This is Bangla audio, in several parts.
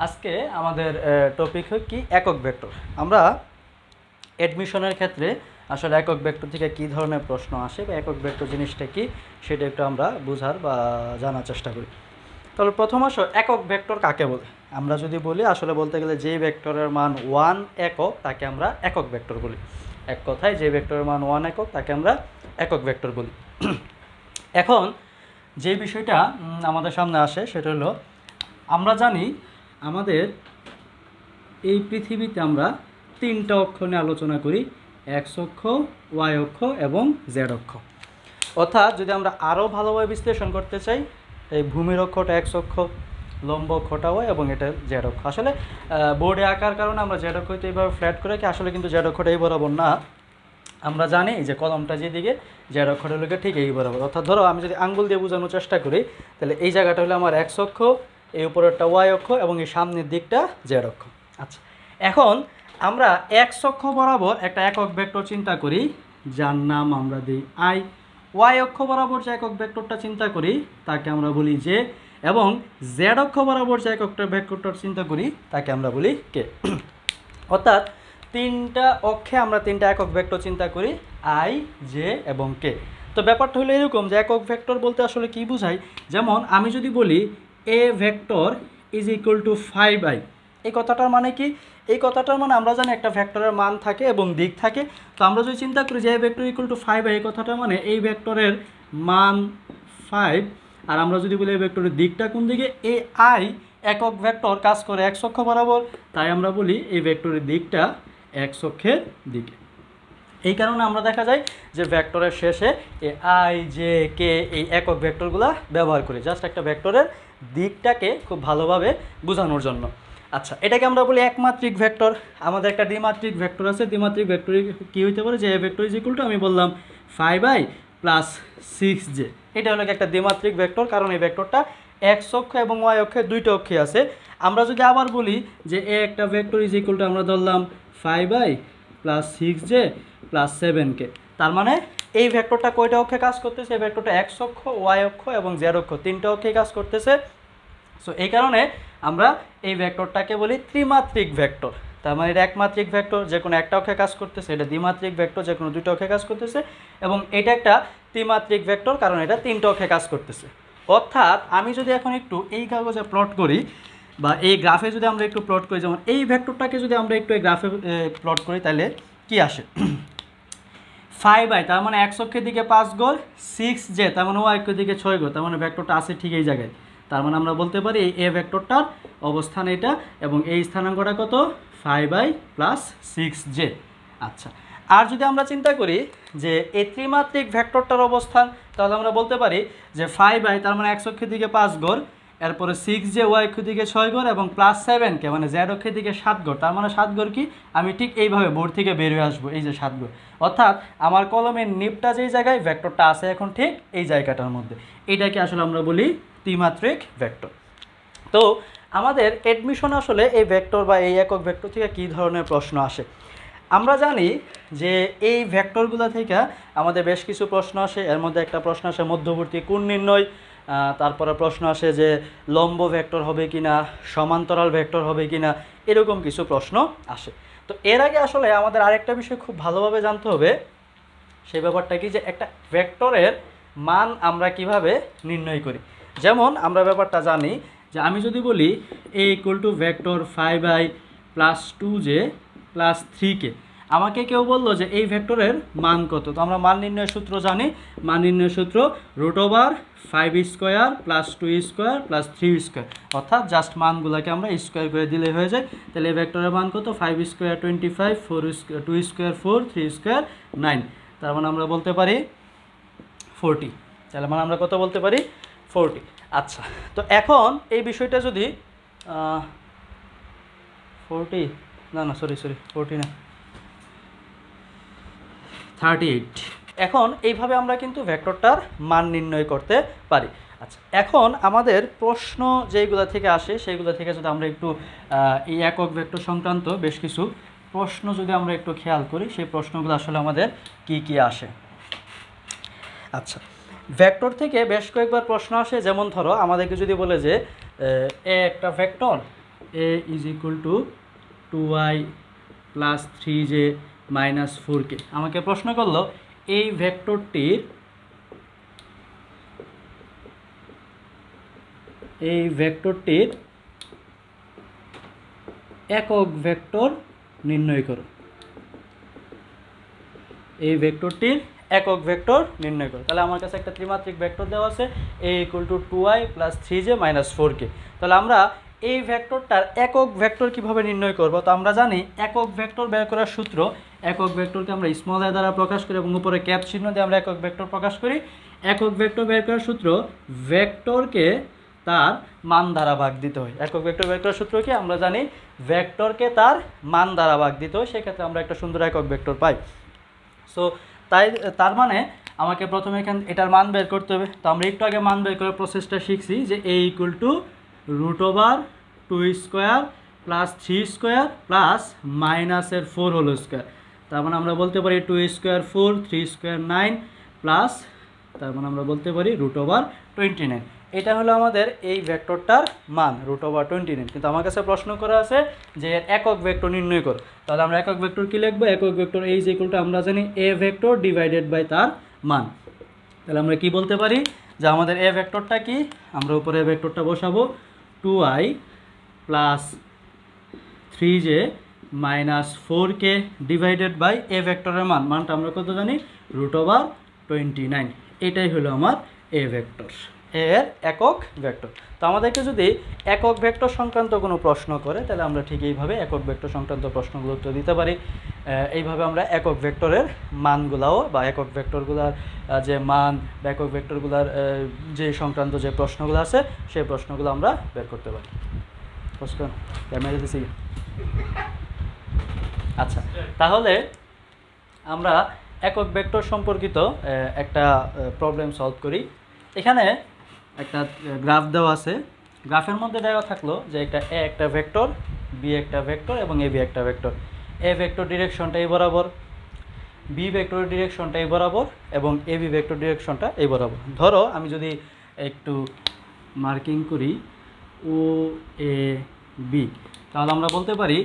আজকে আমাদের টপিক হয় কি একক ভেক্টর। আমরা অ্যাডমিশনের ক্ষেত্রে আসলে একক ভেক্টর থেকে কী ধরনের প্রশ্ন আসে বা একক ভেক্টর জিনিসটা কি সেটা একটু আমরা বোঝার বা জানার চেষ্টা করি। তাহলে প্রথম আসো একক ভেক্টর কাকে বলে। আমরা যদি বলি আসলে বলতে গেলে যে ভেক্টরের মান 1 একক তাকে আমরা একক ভেক্টর বলি। এক কথায় যে ভেক্টরের মান 1 একক তাকে আমরা একক ভেক্টর বলি। এখন যে বিষয়টা আমাদের সামনে আসে সেটা হলো আমরা জানি আমাদের এই পৃথিবীতে আমরা তিনটা অক্ষ নিয়ে আলোচনা করি, এক্স অক্ষ, ওয়াই অক্ষ এবং জেড অক্ষ। অর্থাৎ যদি আমরা আরও ভালোভাবে বিশ্লেষণ করতে চাই, এই ভূমির অক্ষটা এক্স অক্ষ, লম্ব অক্ষটা ওয়াই এবং এটা জেড অক্ষ। আসলে বোর্ডে আঁকার কারণে আমরা জেড অক্ষতে এইভাবে ফ্ল্যাট করে রাখি, আসলে কিন্তু জেড অক্ষটা এই বরাবর না। আমরা জানি যে কলমটা যেদিকে জেড অক্ষটা হলো ঠিক এই বরাবর। অর্থাৎ ধরো আমি যদি আঙ্গুল দিয়ে বোঝানোর চেষ্টা করি তাহলে এই জায়গাটা হলো আমার এক্স অক্ষ, এই উপরেরটা ওয়াই অক্ষ এবং এই সামনের দিকটা জেড অক্ষ। আচ্ছা, এখন আমরা এক্স অক্ষ বরাবর একটা একক ভেক্টর চিন্তা করি যার নাম আমরা দিই আই। ওয়াই অক্ষ বরাবর যে একক ভেক্টরটা চিন্তা করি তাকে আমরা বলি জে, এবং জেড অক্ষ বরাবর যে একক ভেক্টরটা চিন্তা করি তাকে আমরা বলি কে। অর্থাৎ তিনটা অক্ষে আমরা তিনটা একক ভেক্টর চিন্তা করি, আই, জে এবং কে। তো ব্যাপারটা হলো এরকম যে একক ভেক্টর বলতে আসলে কি বোঝায়, যেমন আমি যদি বলি এ vector is equal to 5i, এই কথাটার মানে কি? এই কথাটার মানে আমরা জানি একটা ভেক্টরের মান থাকে এবং দিক থাকে। তো আমরা যদি চিন্তা করি যে A vector equal to 5i, এই কথাটা মানে এই ভেক্টরের মান 5, আর আমরা যদি বলি এই ভেক্টরের দিকটা কোন দিকে, এই আই একক ভেক্টর কাজ করে এক্স অক্ষ বরাবর, তাই আমরা বলি এই ভেক্টরের দিকটা এক্স অক্ষের দিকে। এই কারণে আমরা দেখা যায় যে ভেক্টরের শেষে এই আই, জে, কে এই একক ভেক্টরগুলো ব্যবহার করি জাস্ট একটা ভেক্টরের দিকটাকে খুব ভালোভাবে বোঝানোর জন্য। আচ্ছা, এটাকে আমরা বলি একমাত্রিক ভেক্টর। আমাদের একটা দ্বিমাত্রিক ভেক্টর আছে, দ্বিমাত্রিক ভেক্টর কী হইতে পারে, যে A vector is equal two আমি বললাম 5i প্লাস 6j। এটা হলো একটা দ্বিমাত্রিক ভেক্টর, কারণ এই ভেক্টরটা এক্স অক্ষ এবং ওয়াই অক্ষে দুইটা অক্ষে আছে। আমরা যদি আবার বলি যে এ একটা ভেক্টর ইজ ইকুয়াল টু আমরা ধরলাম 5i plus 6j plus 7k, তার মানে এই ভেক্টরটা কয়টা অক্ষে কাজ করতেছে? এই ভেক্টরটা এক্স অক্ষ, ওয়াই অক্ষ এবং জেড অক্ষ তিনটা অক্ষে কাজ করতেছে। সো এই কারণে আমরা এই ভেক্টরটাকে বলি ত্রিমাত্রিক ভেক্টর। তার মানে এটা একমাত্রিক ভেক্টর, যে কোনো একটা অক্ষে কাজ করতেছে। এটা দ্বিমাত্রিক ভেক্টর, যে কোনো দুটো অক্ষে কাজ করতেছে। এবং এটা একটা ত্রিমাত্রিক ভেক্টর, কারণ এটা তিনটা অক্ষে কাজ করতেছে। অর্থাৎ আমি যদি এখন একটু এই কাগজে প্লট করি বা এই গ্রাফে যদি আমরা একটু প্লট করি, যেমন এই ভেক্টরটাকে যদি আমরা একটু এই গ্রাফে প্লট করি তাহলে কি আসে? 5i তার মানে এক্স অক্ষের দিকে 5 ঘর, 6j তার মানে ওয়াই অক্ষের দিকে 6 ঘর, তার মানে ভেক্টরটা আছে ঠিক এই জায়গায়। তার মানে আমরা বলতে পারি এই এ ভেক্টরটার অবস্থান এটা, এবং এই স্থানাঙ্কটা কত? 5i plus 6j। আচ্ছা, আর যদি আমরা চিন্তা করি যে এই ত্রিমাত্রিক ভেক্টরটার অবস্থান, তাহলে আমরা বলতে পারি যে 5i তার মানে এক্স অক্ষের দিকে 5 ঘর, এরপরে 6j ওয়াই অক্ষের দিকে 6 ঘর এবং প্লাস 7k মানে জেড অক্ষের দিকে 7 ঘর। তার মানে 7 ঘর কি? আমি ঠিক এইভাবে বোর্ড থেকে বের হয়ে আসবো, এই যে 7 ঘর। অর্থাৎ আমার কলমের নিপটা যেই জায়গায় ভেক্টরটা আছে এখন ঠিক এই জায়গাটার মধ্যে, এইটাকে আসলে আমরা বলি ত্রিমাত্রিক ভেক্টর। তো আমাদের অ্যাডমিশন আসলে এই ভেক্টর বা এই একক ভেক্টর থেকে কী ধরনের প্রশ্ন আসে? আমরা জানি যে এই ভেক্টরগুলো থেকে আমাদের বেশ কিছু প্রশ্ন আসে। এর মধ্যে একটা প্রশ্ন আসে মধ্যবর্তী কোণ নির্ণয়, তারপরে প্রশ্ন আসে যে লম্ব ভেক্টর হবে কি না, সমান্তরাল ভেক্টর হবে কি না, এরকম কিছু প্রশ্ন আসে। তো এর আগে আসলে আমাদের আরেকটা বিষয় খুব ভালোভাবে জানতে হবে, সেই ব্যাপারটা কি যে একটা ভেক্টরের মান আমরা কিভাবে নির্ণয় করি। যেমন আমরা ব্যাপারটা জানি যে আমি যদি বলি a equal to vector 5i plus 2j plus 3k, আমাকে কেউ বললো যে এই ভেক্টরের মান কত। তো আমরা মান নির্ণয়ের সূত্র জানি, মান নির্ণয়ের সূত্র √5 square plus 2 square plus 3 square, অর্থাৎ জাস্ট মানগুলোকে আমরা স্কোয়ার করে দিলে হয়ে যায়। তাহলে এই ভেক্টরের মান কত? 5 স্কোয়ার 25, 2 স্কোয়ার 4, 3 স্কোয়ার 9, তার মানে আমরা বলতে পারি 40। তাহলে মানে আমরা কত বলতে পারি? 40। আচ্ছা, তো এখন এই বিষয়টা যদি 40 না সরি 40 না 38, এখন এইভাবে আমরা কিন্তু ভেক্টরটার মান নির্ণয় করতে পারি। আচ্ছা, এখন আমাদের প্রশ্ন যেগুলো থেকে আসে সেইগুলো থেকে যদি আমরা একটু এই একক ভেক্টর সংক্রান্ত বেশ কিছু প্রশ্ন যদি আমরা একটু খেয়াল করি, সেই প্রশ্নগুলো আসলে আমাদের কি কি আসে। আচ্ছা, ভেক্টর থেকে বেশ কয়েকবার প্রশ্ন আসে। যেমন ধরো আমাদেরকে যদি বলে যে একটা vector A is equal two 2i plus 3j minus 4k। আমাকে প্রশ্ন করলো এই ভেক্টরটির একক ভেক্টর নির্ণয় করো। এই ভেক্টরটির একক ভেক্টর নির্ণয় করো। তাহলে আমার কাছে একটা ত্রিমাত্রিক ভেক্টর দেওয়া আছে a equal to 2i plus 3j minus 4k। তাহলে আমরা এই ভেক্টরটার একক ভেক্টর কিভাবে নির্ণয় করব? তো আমরা জানি একক ভেক্টর বের করার সূত্র, একক ভেক্টরকে আমরা স্মল a দ্বারা প্রকাশ করি এবং উপরে ক্যাপ চিহ্ন দিয়ে আমরা একক ভেক্টর প্রকাশ করি। একক ভেক্টর বের করার সূত্র, ভেক্টরকে তার মান দ্বারা ভাগ দিতে হয়। একক ভেক্টর বের করার সূত্র কি? আমরা জানি ভেক্টরকে তার মান দ্বারা ভাগ দিতে হয়, সেক্ষেত্রে আমরা একটা সুন্দর একক ভেক্টর পাই। সো তার মানে আমাকে প্রথমে এটার মান বের করতে হবে। তো আমরা একটু আগে মান বের করার প্রসেসটা শিখছি যে a equal to √2² plus 3² plus মাইনাসের 4 হোল স্কোয়ার। তার মানে আমরা বলতে পারি 2² 4, 3² 9 প্লাস, তার মানে আমরা বলতে পারি √29। এটা হলো আমাদের এই ভেক্টরটার মান √29। কিন্তু আমার কাছে প্রশ্ন করা আছে যে এর একক ভেক্টর নির্ণয় করো। তাহলে আমরা একক ভেক্টর কি লিখবো? একক vector a is equal to আমরা জানি a ভেক্টর ডিভাইডেড বাই তার মান। তাহলে আমরা কি বলতে পারি যে আমাদের a ভেক্টরটা কি? আমরা উপরে a ভেক্টরটা বসাবো 2i plus 3j minus 4k divided by a ভেক্টরের মানটা আমরা কত জানি? √29। এটাই হলো আমার a ভেক্টর, এর একক ভেক্টর। তো আমাদেরকে যদি একক ভেক্টর সংক্রান্ত কোনো প্রশ্ন করে তাহলে আমরা ঠিক এইভাবে একক ভেক্টর সংক্রান্ত প্রশ্নগুলো উত্তর দিতে পারি। এইভাবে আমরা একক ভেক্টরের মানগুলাও বা একক ভেক্টরগুলার যে মান বা একক ভেক্টরগুলার যে সংক্রান্ত যে প্রশ্নগুলো আছে সেই প্রশ্নগুলো আমরা বের করতে পারি। আচ্ছা, তাহলে আমরা একক ভেক্টর সম্পর্কিত একটা প্রবলেম সলভ করি। এখানে একটা গ্রাফ দেওয়া আছে। গ্রাফের মধ্যে দেওয়া থাকলো যে a একটা ভেক্টর, b একটা ভেক্টর এবং ab একটা ভেক্টর। a ভেক্টর ডিরেকশনটা এই বরাবর, b ভেক্টরের ডিরেকশনটা এই বরাবর এবং ab ভেক্টর ডিরেকশনটা এই বরাবর। ধরো আমি যদি একটু মার্কিং করি ও এ বি, তাহলে আমরা বলতে পারি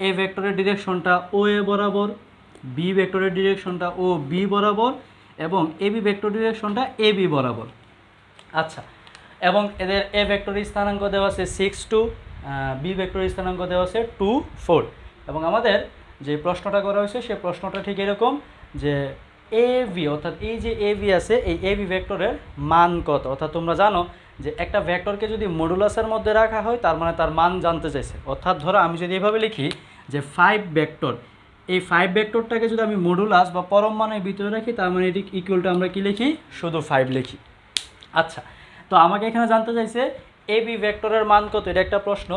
a ভেক্টরের ডিরেকশনটা ও এ বরাবর, b ভেক্টরের ডিরেকশনটা ও বি বরাবর এবং ab ভেক্টর ডিরেকশনটা এ বি বরাবর। আচ্ছা, এবং এদের a ভেক্টরের স্থানাঙ্ক দেওয়া আছে 6 2, b ভেক্টরের স্থানাঙ্ক দেওয়া আছে 2 4। এবং আমাদের যে প্রশ্নটা করা হয়েছে সেই প্রশ্নটা ঠিক এরকম যে ab অর্থাৎ এই যে ab আছে এই ab ভেক্টরের মান কত। অর্থাৎ তোমরা জানো যে একটা ভেক্টরকে যদি মডুলাসের মধ্যে রাখা হয় তার মানে তার মান জানতে চাইছে। অর্থাৎ ধরো আমি যদি এভাবে লিখি যে 5 ভেক্টর, এই 5 ভেক্টরটাকে যদি আমি মডুলাস বা পরম মানের ভিতরে রাখি তার মানে এটি ইকুয়াল টু আমরা কি লিখি? শুধু 5 লিখি। আচ্ছা, তো আমাকে এখানে জানতে চাইছে এ বি ভেক্টরের মান কত, এটা একটা প্রশ্ন।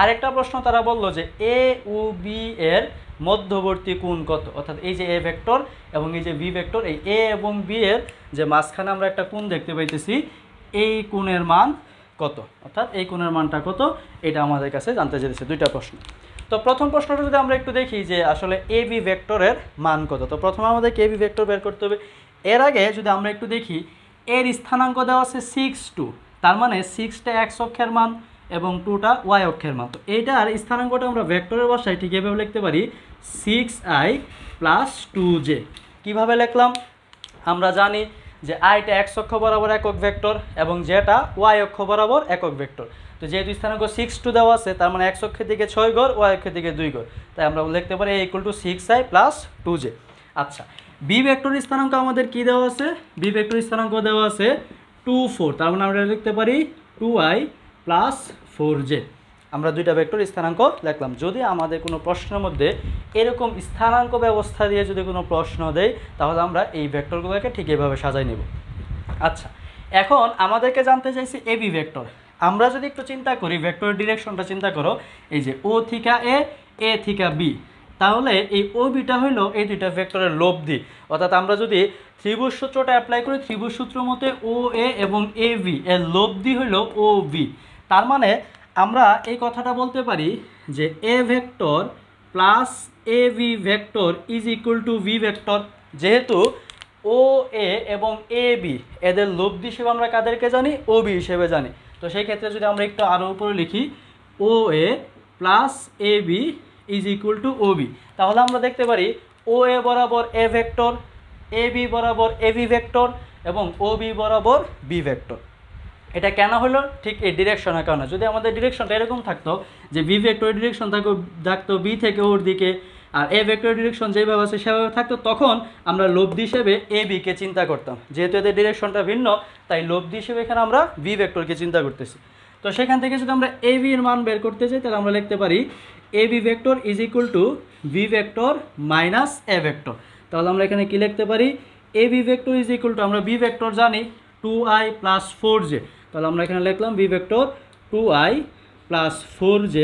আরেকটা প্রশ্ন তারা বললো যে এ ও বি এর মধ্যবর্তী কোণ কত। অর্থাৎ এই যে এ ভেক্টর এবং এই যে বি ভেক্টর, এই এ এবং বি এর যে মাঝখানে আমরা একটা কোণ দেখতে পাইতেছি, এই কোণের মান কত, অর্থাৎ এই কোণের মানটা কত, এটা আমাদের কাছে জানতে চাইছে। দুইটা প্রশ্ন। তো প্রথম প্রশ্নটা যদি আমরা একটু দেখি যে আসলে এ বি ভেক্টরের মান কত, তো প্রথমে আমাদেরকে এ বি ভেক্টর বের করতে হবে। এর আগে যদি আমরা একটু দেখি এর স্থানাঙ্ক দেওয়া আছে 6 2, তার মানে 6টা এক্স অক্ষের মান এবং 2টা ওয়াই অক্ষের মান। তো এইটার স্থানাঙ্কটা আমরা ভেক্টরের ভাষায় ঠিক এভাবে লিখতে পারি 6i প্লাস 2j। কীভাবে লিখলাম? আমরা জানি যে আইটা এক্স অক্ষ বরাবর একক ভেক্টর এবং যেটা ওয়াই অক্ষ বরাবর একক ভেক্টর। তো যেহেতু স্থানাঙ্ক 6 2 দেওয়া আছে তার মানে এক্স অক্ষের দিকে 6 ঘর, ওয়াই অক্ষের দিকে 2 ঘর, তাই আমরা লিখতে পারি equal to 6i plus 2j। আচ্ছা, বি ভেক্টর স্থানাঙ্ক আমাদের কি দেওয়া আছে? বি ভেক্টর স্থানাঙ্ক দেওয়া আছে 2 4, তার মানে আমরা লিখতে পারি 2i প্লাস 4j। আমরা দুইটা ভেক্টর স্থানাঙ্ক লিখলাম। যদি আমাদের কোনো প্রশ্নের মধ্যে এরকম স্থানাঙ্ক ব্যবস্থা দিয়ে যদি কোনো প্রশ্ন দেয় তাহলে আমরা এই ভেক্টরগুলোকে ঠিক এভাবে সাজাই নেব। আচ্ছা, এখন আমাদেরকে জানতে চাইছি এ বি ভেক্টর। আমরা যদি একটু চিন্তা করি ভেক্টরের ডিরেকশনটা চিন্তা করো, এই যে ও থিকা এ থিকা বি, তাহলে এই ও বিটা হইলো এই দুইটা ভেক্টরের লব্ধি। অর্থাৎ আমরা যদি ত্রিভুজ সূত্রটা অ্যাপ্লাই করি, ত্রিভুজ সূত্র মতে ও এ এবং এ বি এর লব্ধি হইল ও বি। তার মানে আমরা এই কথাটা বলতে পারি যে A vector plus A B vector is equal to V vector. যেহেতু ও এ এবং এ বি এদের লব্ধি হিসেবে আমরা কাদেরকে জানি? ও বি হিসেবে জানি। তো সেই ক্ষেত্রে যদি আমরা একটু আরও উপরে লিখি O A plus A B is equal to O B. তাহলে আমরা দেখতে পারি ও এ বরাবর এ ভেক্টর, এ বি বরাবর এ বি ভেক্টর এবং ও বি বরাবর বি ভেক্টর। এটা কেন হলো? ঠিক এই ডিরেকশনের কারণে। যদি আমাদের ডিরেকশনটা এরকম থাকতো যে বি ভেক্টরের ডিরেকশন থাকতো বি থেকে ওর দিকে, আর এ ভেক্টরের ডিরেকশন যেভাবে আছে সেভাবে থাকতো, তখন আমরা লব্ধি হিসেবে এ বিকে চিন্তা করতাম। যেহেতু এদের ডিরেকশনটা ভিন্ন, তাই লব্ধি হিসেবে এখানে আমরা বি ভেক্টরকে চিন্তা করতেছি। তো সেখান থেকে যদি আমরা এ বি এর মান বের করতে চাই, তাহলে আমরা লিখতে পারি A B vector is equal to B vector minus A vector. তাহলে আমরা এখানে কি লিখতে পারি? A B vector is equal to, আমরা বি ভেক্টর জানি 2i প্লাস 4j। তাহলে আমরা এখানে লিখলাম B vector 2i plus 4j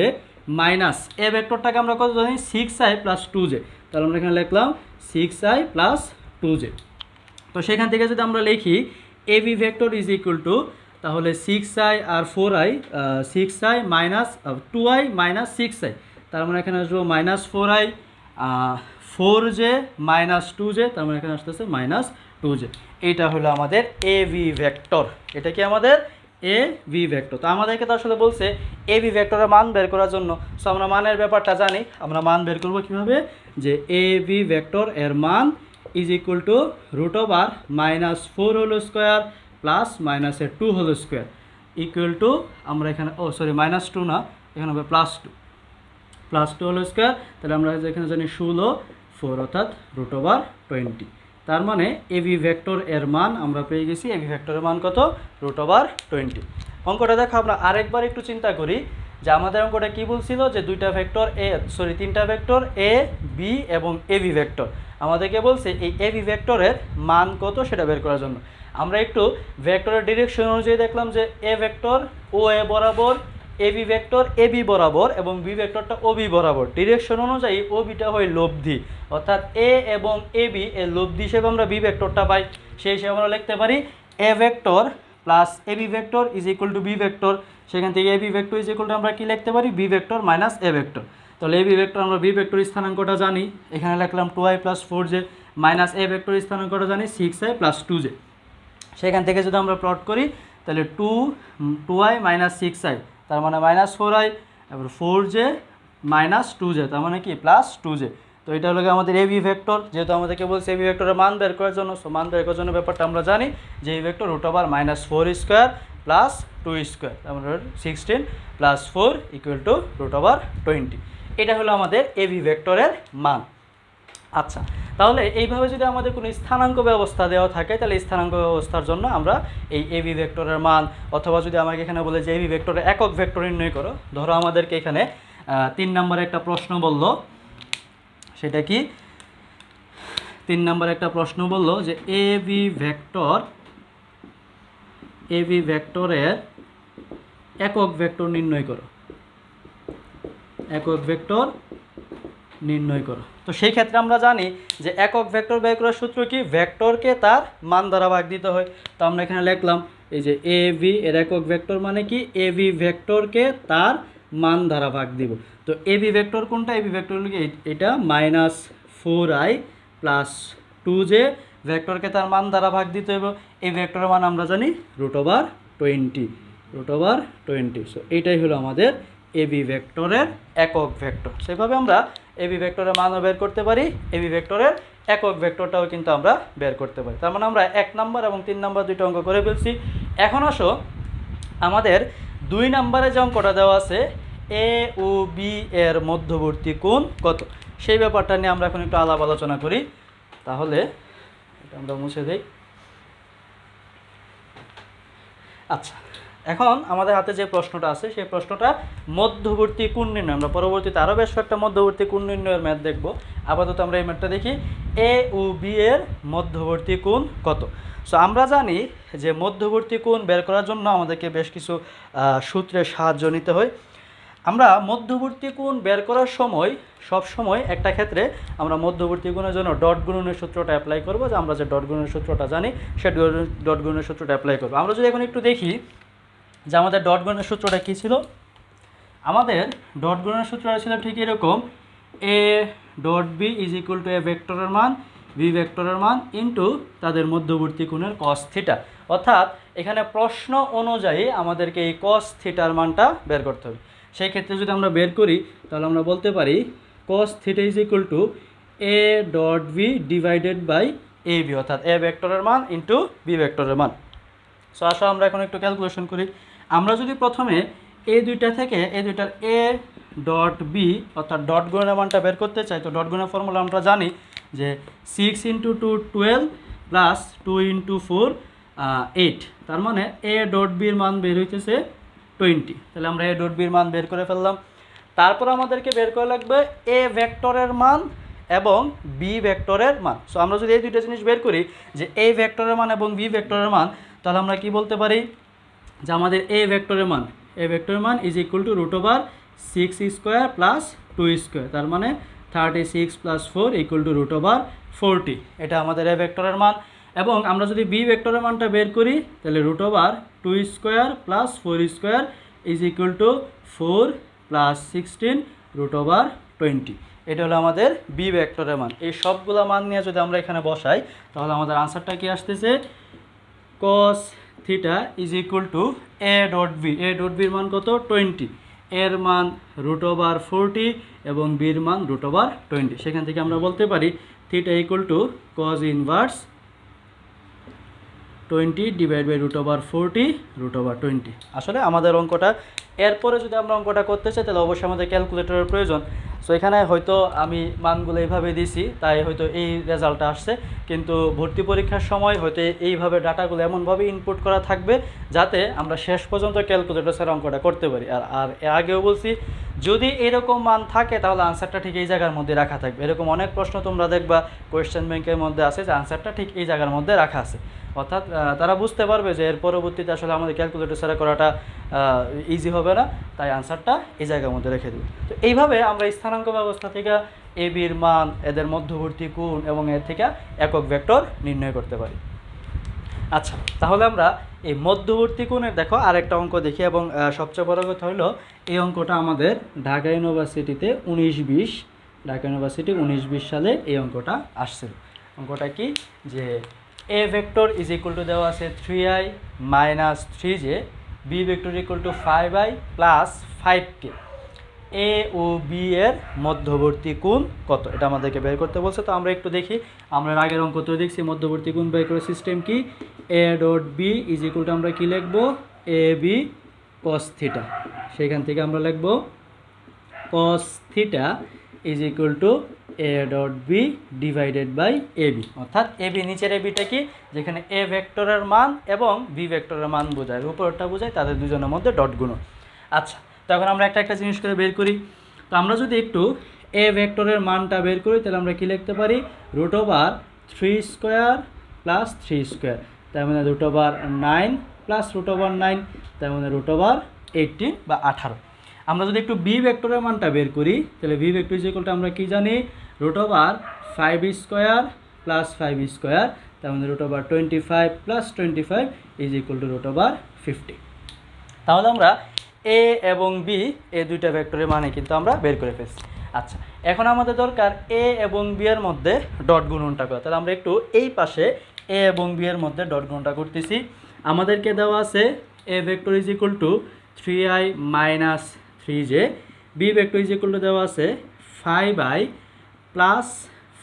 minus A ভেক্টরটাকে আমরা কত জানি? 6i plus 2j। তাহলে আমরা এখানে লিখলাম 6i প্লাস 2j। তো সেখান থেকে যদি আমরা লিখি A B vector is equal to, তাহলে 6i আর 4i, 6i minus 2i minus 6i, তার মানে এখানে আসবো minus 4i 4j minus 2j, তার মানে এখানে আসতেছে মাইনাস 2j। এইটা হলো আমাদের এ ভি ভেক্টর। এটা কি আমাদের এ ভি ভেক্টর। তো আমাদেরকে তো আসলে বলছে এ ভি ভেক্টরের মান বের করার জন্য। সো আমরা মানের ব্যাপারটা জানি। আমরা মান বের করবো কীভাবে? যে এ ভি ভেক্টর এর মান is equal to root over minus 4 whole square plus মাইনাসের 2 হোল স্কোয়ার ইকুয়াল টু, আমরা এখানে মাইনাস 2 না, এখানে হবে প্লাস 2 হোল স্কোয়ার। তাহলে আমরা এখানে জানি 16 4 অর্থাৎ রুট ওভার 20। তার মানে এ ভি ভেক্টর এর মান আমরা পেয়ে গেছি। এ ভি ভেক্টরের মান কত? Root over 20। অঙ্কটা দেখো আমরা আরেকবার একটু চিন্তা করি যে আমাদের অঙ্কটা কী বলছিল যে তিনটা ভেক্টর এ বি এবং এ ভি ভেক্টর। আমাদেরকে বলছে এই এ ভি ভেক্টরের মান কত সেটা বের করার জন্য। আমরা একটু ভেক্টরের ডিরেকশন অনুযায়ী দেখলাম যে এ ভেক্টর ও এ বরাবর, এ বি ভেক্টর এ বি বরাবর এবং বি ভেক্টরটা ও বি বরাবর। ডিরেকশন অনুযায়ী ও বিটা হয় লব্ধি, অর্থাৎ এ এবং এ বি এর লব্ধি হিসেবে আমরা বি ভেক্টরটা পাই। সেই হিসেবে আমরা লিখতে পারি A vector plus A B vector is equal to B vector. সেখান থেকে A B vector is equal to আমরা কি লিখতে পারি? B vector minus A vector. তাহলে এ বি ভেক্টর আমরা বি ভেক্টর স্থানাঙ্কটা জানি, এখানে লিখলাম 2i plus 4j minus A vector স্থানাঙ্কটা জানি 6i প্লাস 2j। সেখান থেকে যদি আমরা প্লট করি তাহলে 2i মাইনাস 6i, তার মানে মাইনাস 4i, এবার 4j মাইনাস 2j, তার মানে কি প্লাস 2j। তো এটা হলো আমাদের এ বি ভেক্টর। যেহেতু আমাদেরকে বলছে এ বি ভেক্টরের মান বের করার জন্য, সো মান বের করার জন্য ব্যাপারটা আমরা জানি যে এই vector root over minus 4 square plus 2 square, তার মানে 16 plus 4 equal to root over 20। এটা হলো আমাদের এ বি ভেক্টরের মান। আচ্ছা, তাহলে এইভাবে যদি আমাদের কোনো স্থানাঙ্ক ব্যবস্থা দেওয়া থাকে, তাহলে স্থানাঙ্ক ব্যবস্থার জন্য আমরা এই এ বি ভেক্টরের মান, অথবা যদি আমাকে এখানে বলে যে এ বি ভেক্টরের একক ভেক্টর নির্ণয় করো, ধরো আমাদেরকে এখানে 3 নম্বরে একটা প্রশ্ন বলল, সেটা কি 3 নম্বরে একটা প্রশ্ন বলল যে এ বি ভেক্টরের একক ভেক্টর নির্ণয় করো, একক ভেক্টর নির্ণয় করো। তো সেই ক্ষেত্রে আমরা জানি যে একক ভেক্টর বের করার সূত্র কি? ভেক্টরকে তার মান দ্বারা ভাগ দিতে হয়। তো আমরা এখানে লিখলাম এই যে এ বি এর একক ভেক্টর মানে কি? এ বি ভেক্টরকে তার মান দ্বারা ভাগ দিব। তো এ বি ভেক্টর কোনটা? এ বি ভেক্টর হলো এটা মাইনাস 4i প্লাস 2j, ভেক্টরকে তার মান দ্বারা ভাগ দিতে হবে। এই ভেক্টরের মান আমরা জানি রুট ওভার 20। সো এইটাই হলো আমাদের এ বি ভেক্টরের একক ভেক্টর। সেভাবে আমরা এ বি ভেক্টরের মানও বের করতে পারি, এ বি ভেক্টরের একক ভেক্টরটাও কিন্তু আমরা বের করতে পারি। তার মানে আমরা 1 নম্বর এবং 3 নম্বর দুইটা অঙ্ক করে ফেলছি। এখন আসো আমাদের 2 নম্বরে যে অঙ্কটা দেওয়া আছে এ ও বি এর মধ্যবর্তী কোণ কত, সেই ব্যাপারটা নিয়ে আমরা এখন একটু আলাপ আলোচনা করি। তাহলে এটা আমরা মুছে দিই। আচ্ছা, এখন আমাদের হাতে যে প্রশ্নটা আছে সেই প্রশ্নটা মধ্যবর্তী কোণ নির্ণয়। আমরা পরবর্তীতে আরও বেশ কয়েকটা মধ্যবর্তী কোণ নির্ণয়ের ম্যাথ দেখব। আপাতত আমরা এই ম্যাথটা দেখি, এ ও বি এর মধ্যবর্তী কোণ কত। সো আমরা জানি যে মধ্যবর্তী কোণ বের করার জন্য আমাদেরকে বেশ কিছু সূত্রের সাহায্য নিতে হয়। আমরা মধ্যবর্তী কোণ বের করার সময় সব সময় একটা ক্ষেত্রে আমরা মধ্যবর্তী কোণের জন্য ডট গুণনের সূত্রটা অ্যাপ্লাই করব। যে আমরা যে ডট গুণনের সূত্রটা জানি সে ডট গুণনের সূত্রটা অ্যাপ্লাই করব। আমরা যদি এখন একটু দেখি যে আমাদের ডট গুণনের সূত্রটা কী ছিল। আমাদের ডট গুণনের সূত্রটা ছিল ঠিক এরকম, A dot B is equal to A ভেক্টরের মান বি ভেক্টরের মান ইন্টু তাদের মধ্যবর্তী কোণের কস থিটা। অর্থাৎ এখানে প্রশ্ন অনুযায়ী আমাদেরকে এই কস থিটার মানটা বের করতে হবে। সেই ক্ষেত্রে যদি আমরা বের করি তাহলে আমরা বলতে পারি cos theta is equal to a dot B divided by A B, অর্থাৎ এ ভেক্টরের মান ইন্টু বি ভেক্টরের মান। সো আসো আমরা এখন একটু ক্যালকুলেশন করি। আমরা যদি প্রথমে এই দুইটা থেকে এই দুইটার এ ডট বি অর্থাৎ ডট গুণের মানটা বের করতে চাই, তো ডট গুণের ফর্মুলা আমরা জানি যে 6 ইন্টু 2 12 প্লাস 2 ইন্টু 4 8, তার মানে এ ডট বির মান বের হইতেছে 20। তাহলে আমরা এ ডট বির মান বের করে ফেললাম। তারপর আমাদেরকে বের করা লাগবে এ ভেক্টরের মান এবং বি ভেক্টরের মান। সো আমরা যদি এই দুইটা জিনিস বের করি যে এ ভেক্টরের মান এবং বি ভেক্টরের মান, তাহলে আমরা কি বলতে পারি যে আমাদের এ ভেক্টরের মান is equal to root over 6 square plus 2 square, তার মানে 36 plus 4 equal to root over 40। এটা আমাদের এ ভেক্টরের মান। এবং আমরা যদি বি ভেক্টরের মানটা বের করি তাহলে root over 2 square plus 4 square is equal to 4 plus 16 root over 20। এটা হলো আমাদের বি ভেক্টরের মান। এই সবগুলো মান নিয়ে যদি আমরা এখানে বসাই তাহলে আমাদের আনসারটা কি আসতেছে, cos theta is equal to A dot B. A dot বির মান কত, 20, এর মান রুট ওভার 40 এবং বির মান রুট ওভার 20। সেখান থেকে আমরা বলতে পারি theta equal to cos inverse 20 divide by root over 40 root over 20। আসলে আমাদের অঙ্কটা, এরপরে যদি আমরা অঙ্কটা করতে চাই তাহলে অবশ্যই আমাদের ক্যালকুলেটরের প্রয়োজন। সো এখানে হয়তো আমি মানগুলো এইভাবে দিছি তাই হয়তো এই রেজাল্টটা আসছে, কিন্তু ভর্তি পরীক্ষার সময় হয়তো এইভাবে ডাটাগুলো এমনভাবে ইনপুট করা থাকবে যাতে আমরা শেষ পর্যন্ত ক্যালকুলেটর ছাড়া অঙ্কটা করতে পারি। আর এর আগেও বলছি যদি এরকম মান থাকে তাহলে আনসারটা ঠিক এই জায়গার মধ্যে রাখা থাকবে। এরকম অনেক প্রশ্ন তোমরা দেখবা কোয়েশ্চেন ব্যাংকের মধ্যে আছে যে আনসারটা ঠিক এই জায়গার মধ্যে রাখা আছে, অর্থাৎ তারা বুঝতে পারবে যে এর পরবর্তীতে আসলে আমাদের ক্যালকুলেটর ছাড়া করাটা ইজি হবে না, তাই আনসারটা এই জায়গার মধ্যে রেখে দেবে। তো এইভাবে আমরা স্থানাঙ্ক ব্যবস্থা থেকে এ বির মান, এদের মধ্যবর্তী কোণ এবং এর থেকে একক ভেক্টর নির্ণয় করতে পারি। আচ্ছা, তাহলে আমরা এই মধ্যবর্তী কোণের দেখো আরেকটা অঙ্ক দেখি। এবং সবচেয়ে বড় কথা হলো এই অঙ্কটা আমাদের ঢাকা ইউনিভার্সিটিতে 19-20 সালে এই অঙ্কটা আসছিল। অঙ্কটা কি, যে A vector is equal to দেওয়া আছে 3i minus 3j, B vector equal to 5i plus 5k, A ও বি এর মধ্যবর্তী কোণ কত, এটা আমাদেরকে বের করতে বলছে। তো আমরা একটু দেখি, আমরা আগের অঙ্ক তো দেখছি মধ্যবর্তী কোণ বের করার সিস্টেম কি, A dot B is equal to আমরা কি লিখবো, এ বি কস থিটা। সেখান থেকে আমরা লিখবো cos theta is equal to A dot B divided by A B, অর্থাৎ এ বি নিচের এ বিটা কি, যেখানে এ ভেক্টরের মান এবং বি ভেক্টরের মান বোঝায়, উপরটা বোঝায়, তাদের দুজনের মধ্যে ডট গুণ। আচ্ছা, তো এখন আমরা একটা জিনিস করে বের করি। তো আমরা যদি একটু এ ভেক্টরের মানটা বের করি তাহলে আমরা কি লিখতে পারি, root over 3 square plus 3 square, তার মানে root over 9 plus root over 9, তার মানে রুট ওভার 18 বা 18। আমরা যদি একটু বি ভেক্টরের মানটা বের করি তাহলে B vector is equal to আমরা কি জানি, root over 5 square plus 5 square, তার মানে root over 25 plus 25 is equal to root over 50। তাহলে আমরা এ এবং বি এই দুইটা ভেক্টরের মানে কিন্তু আমরা বের করে ফেলছি। আচ্ছা, এখন আমাদের দরকার এ এবং বি এর মধ্যে ডট গুণনটা করা। তাহলে আমরা একটু এই পাশে এ এবং বি এর মধ্যে ডট গুণনটা করতেছি। আমাদেরকে দেওয়া আছে A vector is equal to 3i minus 3j, B vector is equal to দেওয়া আছে 5i প্লাস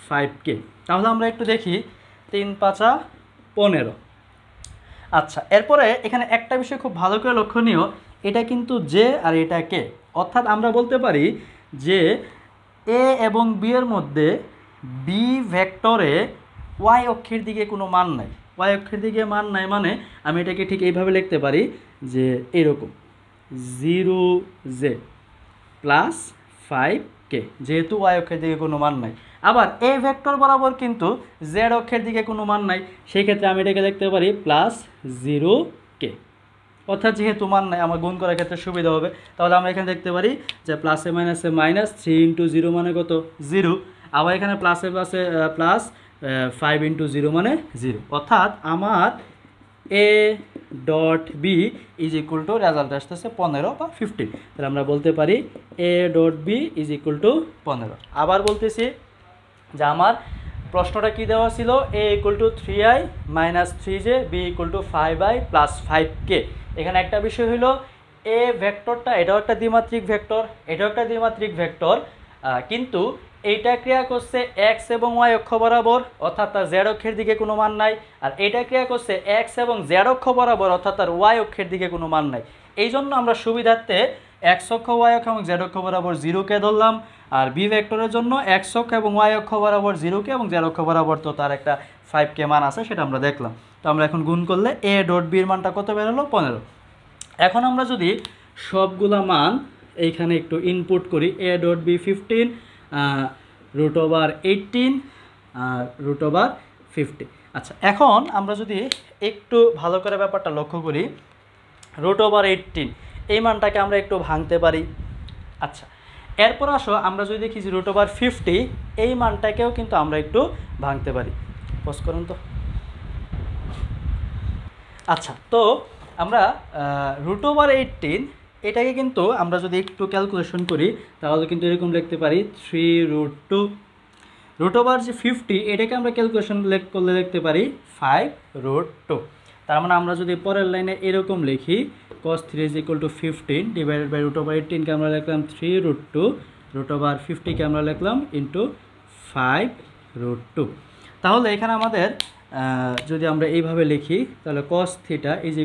5k। তাহলে আমরা একটু দেখি 3 5 15। আচ্ছা, এরপরে এখানে একটা বিষয় খুব ভালো করে লক্ষণীয়, এটা কিন্তু জে আর এটা কে, অর্থাৎ আমরা বলতে পারি যে এ এবং বি এর মধ্যে বি ভেক্টরে ওয়াই অক্ষের দিকে কোনো মান নাই। ওয়াই অক্ষের দিকে মান নাই মানে আমি এটাকে ঠিক এইভাবে লিখতে পারি যে এরকম 0j প্লাস 5k, যেহেতু ওয়াই অক্ষের দিকে কোনো মান নাই। আবার এ ভেক্টর বরাবর কিন্তু জেড অক্ষের দিকে কোনো মান নাই, সেই ক্ষেত্রে আমি এটাকে লিখতে পারি প্লাস 0k, অর্থাৎ যেহেতু মান নাই আমার গুণ করার ক্ষেত্রে সুবিধা হবে। তাহলে আমরা এখানে দেখতে পারি যে প্লাসে মাইনাসে মাইনাস, 3 ইন্টু 0 মানে কত, 0। আবার এখানে প্লাসে প্লাসে প্লাস, 5 ইন্টু 0 মানে 0, অর্থাৎ আমার A dot B is equal to result আসতেছে 15 বা 15। তাহলে আমরা বলতে পারি A dot B is equal to 15। আবার বলতেছি যে আমার প্রশ্নটা কি দেওয়া ছিল, A equal to 3i minus 3j, B equal to 5i plus 5k। এখানে একটা বিষয় হলো এ ভেক্টরটা এটাও একটা দ্বিমাত্রিক ভেক্টর, এটাও একটা দ্বিমাত্রিক ভেক্টর, কিন্তু এইটা ক্রিয়া করছে এক্স এবং ওয়াই অক্ষ বরাবর, অর্থাৎ তার জেড অক্ষের দিকে কোনো মান নাই। আর এইটা ক্রিয়া করছে এক্স এবং জেড অক্ষ বরাবর, অর্থাৎ তার ওয়াই অক্ষের দিকে কোনো মান নাই। এই জন্য আমরা সুবিধার্থে এক্স অক্ষ, ওয়াই অক্ষ এবং জেড অক্ষ বরাবর 0কে ধরলাম। আর বি ভেক্টরের জন্য এক্স অক্ষ এবং ওয়াই অক্ষ বরাবর 0কে এবং জেড অক্ষ বরাবর তো তার একটা 5কে মান আছে, সেটা আমরা দেখলাম। তো আমরা এখন গুণ করলে এ ডট বির মানটা কত বেরোলো? 15। এখন আমরা যদি সবগুলা মান এইখানে একটু ইনপুট করি, এ ডট বি 15, √18 আর √50। আচ্ছা, এখন আমরা যদি একটু ভালো করে ব্যাপারটা লক্ষ্য করি, √18 এই মানটাকে আমরা একটু ভাঙতে পারি। আচ্ছা, এরপর আসো আমরা যদি দেখি যে √50 এই মানটাকেও কিন্তু আমরা একটু ভাঙতে পারি। পজ করুন তো। আচ্ছা, তো আমরা √18 এটাকে কিন্তু আমরা যদি একটু ক্যালকুলেশন করি তাহলে কিন্তু এরকম লিখতে পারি 3√2। √50 এটাকে আমরা ক্যালকুলেশন করলে লিখতে পারি 5√2। তার মানে আমরা যদি পরের লাইনে এরকম লিখি cos 3 = 15 ডিভাইডেড বাই √18কে আমরা লিখলাম 3√2, √50কে আমরা লিখলাম ইন্টু 5√2। তাহলে এখানে আমাদের যদি আমরা এইভাবে লিখি তাহলে cos θ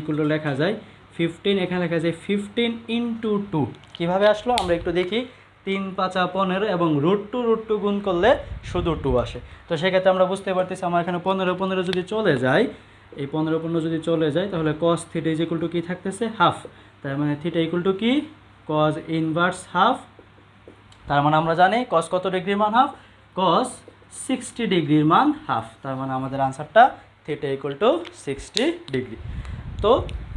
= লেখা যায় 15, এখানে লেখা যায় 15 × 2। কীভাবে আসলো আমরা একটু দেখি। 3 × 5 = 15 এবং √2 গুণ করলে শুধু 2 আসে। তো সেক্ষেত্রে আমরা বুঝতে পারতেছি আমার এখানে 15 যদি চলে যায়, এই 15 যদি চলে যায় তাহলে cos θ = কি থাকতেছে? হাফ। তার মানে θ = কি? cos inverse half. তার মানে আমরা জানি cos কত ডিগ্রির মান হাফ? cos 60 ডিগ্রির মান হাফ। তার মানে আমাদের আনসারটা θ = 60 ডিগ্রি। তো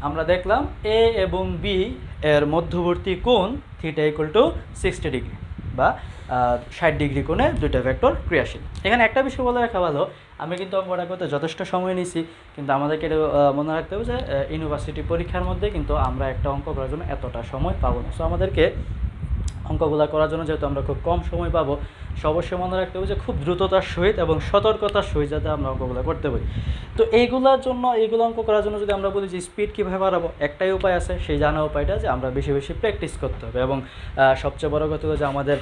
আমরা দেখলাম এ এবং বি এর মধ্যবর্তী কোণ θ = 60 ডিগ্রি বা 60 ডিগ্রি কোণে দুইটা ভেক্টর ক্রিয়াশীল। এখানে একটা বিষয় বলে রাখা ভালো, আমি কিন্তু অঙ্কটা করতে যথেষ্ট সময় নিয়েছি, কিন্তু আমাদেরকে মনে রাখতে হবে যে ইউনিভার্সিটি পরীক্ষার মধ্যে কিন্তু আমরা একটা অঙ্ক করার জন্য এতটা সময় পাবো না। সো আমাদেরকে অঙ্কগুলো করার জন্য যেহেতু আমরা খুব কম সময় পাবো, অবশ্যই মনে রাখতে হবে যে খুব দ্রুততার সহিত এবং সতর্কতার সহিত যাতে আমরা অঙ্কগুলো করতে পারি। তো এইগুলো অঙ্ক করার জন্য যদি আমরা বলি যে স্পিড কীভাবে বাড়াবো, একটাই উপায় আছে, সেই জানা উপায়টা যে আমরা বেশি বেশি প্র্যাকটিস করতে হবে। এবং সবচেয়ে বড় কথা হলো যে আমাদের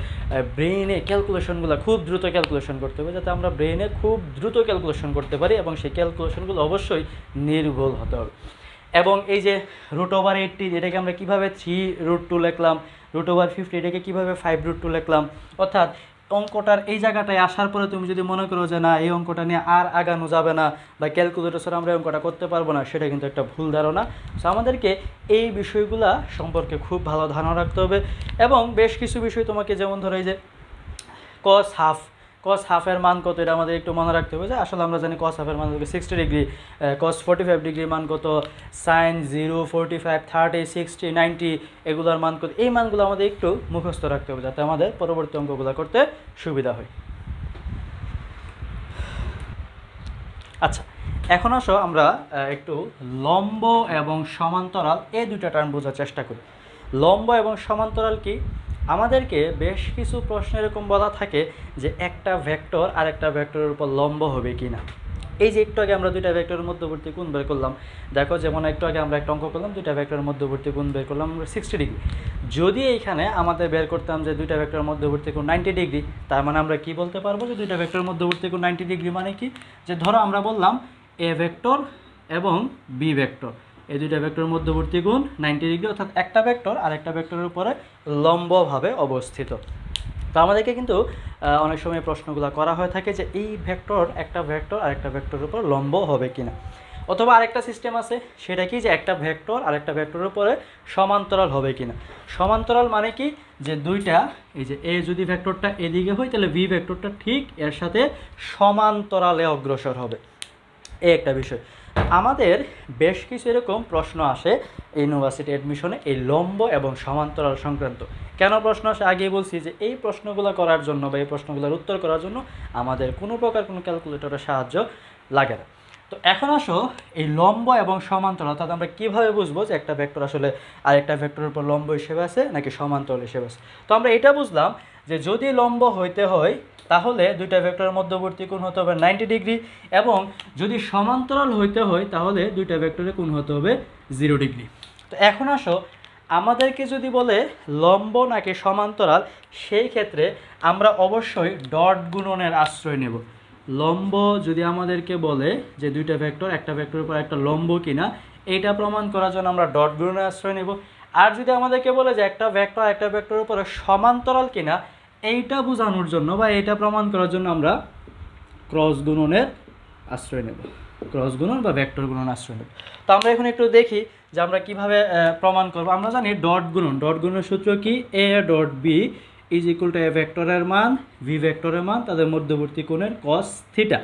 ব্রেইনে ক্যালকুলেশনগুলো খুব দ্রুত ক্যালকুলেশন করতে হবে, যাতে আমরা ব্রেইনে খুব দ্রুত ক্যালকুলেশন করতে পারি এবং সেই ক্যালকুলেশনগুলো অবশ্যই নির্ভুল হতে হবে। এবং এই যে √18 এটাকে আমরা কীভাবে 3√2 লিখলাম, √50 এটাকে কীভাবে 5√2 লিখলাম, অর্থাৎ অঙ্কটার এই জায়গাটায় আসার পরে তুমি যদি মনে করো যে না এই অঙ্কটা নিয়ে আর আগানো যাবে না বা ক্যালকুলেটর ছাড়া আমরা অঙ্কটা করতে পারবো না, সেটা কিন্তু একটা ভুল ধারণা। সো আমাদেরকে এই বিষয়গুলা সম্পর্কে খুব ভালো ধারণা রাখতে হবে। এবং বেশ কিছু বিষয় তোমাকে, যেমন ধরো এই যে cos হাফের মান কত, এটা আমাদের একটু মনে রাখতে হবে যে আসলে আমরা জানি cos হাফের মান 60 ডিগ্রি, cos 45 ডিগ্রির মান কত, sin 0, 45, 30, 60, 90 এগুলোর মান কত, এই মানগুলো আমাদের একটু মুখস্থ রাখতে হবে যাতে আমাদের পরবর্তী অঙ্কগুলো করতে সুবিধা হয়। আচ্ছা, এখন আসো আমরা একটু লম্ব এবং সমান্তরাল এই দুইটা টার্ম বোঝার চেষ্টা করি। লম্ব এবং সমান্তরাল কি? আমাদেরকে বেশ কিছু প্রশ্ন এরকম বলা থাকে যে একটা ভেক্টর আর একটা ভেক্টরের উপর লম্ব হবে কি না। এই যে একটু আগে আমরা দুইটা ভেক্টরের মধ্যবর্তী কোণ বের করলাম, দেখো যেমন একটু আগে আমরা একটা অঙ্ক করলাম, দুইটা ভেক্টরের মধ্যবর্তী কোণ বের করলাম আমরা 60 ডিগ্রি। যদি এইখানে আমাদের বের করতাম যে দুইটা ভেক্টরের মধ্যবর্তী কোণ 90 ডিগ্রি, তার মানে আমরা কি বলতে পারবো যে দুইটা ভেক্টরের মধ্যবর্তী কোণ 90 ডিগ্রি মানে কি? যে ধরো আমরা বললাম এ ভেক্টর এবং বি ভেক্টর, এই দুইটা ভেক্টরের মধ্যবর্তী কোণ 90 ডিগ্রি, অর্থাৎ একটা ভেক্টর আর একটা ভেক্টরের উপরে লম্বভাবে অবস্থিত। তো আমাদেরকে কিন্তু অনেক সময় প্রশ্নগুলো করা হয়ে থাকে যে এই ভেক্টর, একটা ভেক্টর আর একটা ভেক্টরের উপর লম্ব হবে কিনা। অথবা আরেকটা সিস্টেম আছে, সেটা কি যে একটা ভেক্টর আর একটা ভেক্টরের উপরে সমান্তরাল হবে কিনা। সমান্তরাল মানে কি? যে দুইটা, এই যে এ যদি ভেক্টরটা এদিকে হয় তাহলে বি ভেক্টরটা ঠিক এর সাথে সমান্তরালে অগ্রসর হবে, এই একটা বিষয়। আমাদের বেশ কিছু এরকম প্রশ্ন আসে ইউনিভার্সিটি অ্যাডমিশনে এই লম্ব এবং সমান্তরাল সংক্রান্ত। কেন প্রশ্ন আসে আগেই বলছি যে এই প্রশ্নগুলো করার জন্য বা এই প্রশ্নগুলোর উত্তর করার জন্য আমাদের কোনো প্রকার কোনো ক্যালকুলেটরের সাহায্য লাগে না। তো এখন আসো এই লম্ব এবং সমান্তরাল, অর্থাৎ আমরা কীভাবে বুঝবো যে একটা ভেক্টর আসলে আরেকটা ভেক্টরের উপর লম্ব হিসেবে আছে নাকি সমান্তরাল হিসেবে আছে। তো আমরা এটা বুঝলাম যে যদি লম্ব হইতে হয় তাহলে দুইটা ভেক্টরের মধ্যবর্তী কোণ হতে হবে 90 ডিগ্রি, এবং যদি সমান্তরাল হইতে হয় তাহলে দুইটা ভেক্টরের কোণ হতে হবে 0 ডিগ্রি। তো এখন আসো আমাদেরকে যদি বলে লম্ব নাকি সমান্তরাল, সেই ক্ষেত্রে আমরা অবশ্যই ডট গুণনের আশ্রয় নেব। লম্ব যদি আমাদেরকে বলে যে দুইটা ভেক্টর, একটা ভেক্টরের উপর একটা লম্ব কিনা, এইটা প্রমাণ করার জন্য আমরা ডট গুণনের আশ্রয় নেব। আর যদি আমাদেরকে বলে যে একটা ভেক্টরের উপরে সমান্তরাল কিনা, এইটা বোঝানোর জন্য বা এইটা প্রমাণ করার জন্য আমরা ক্রস গুণনের আশ্রয় নেব, ক্রস গুণন বা ভেক্টর গুণন আশ্রয় নেব। তো আমরা এখন একটু দেখি যে আমরা কিভাবে প্রমাণ করব। আমরা জানি ডট গুণন, ডট গুণনের সূত্র কি, A dot B is equal to A ভেক্টরের মান ভি ভেক্টরের মান তাদের মধ্যবর্তী কোণের কস থিটা।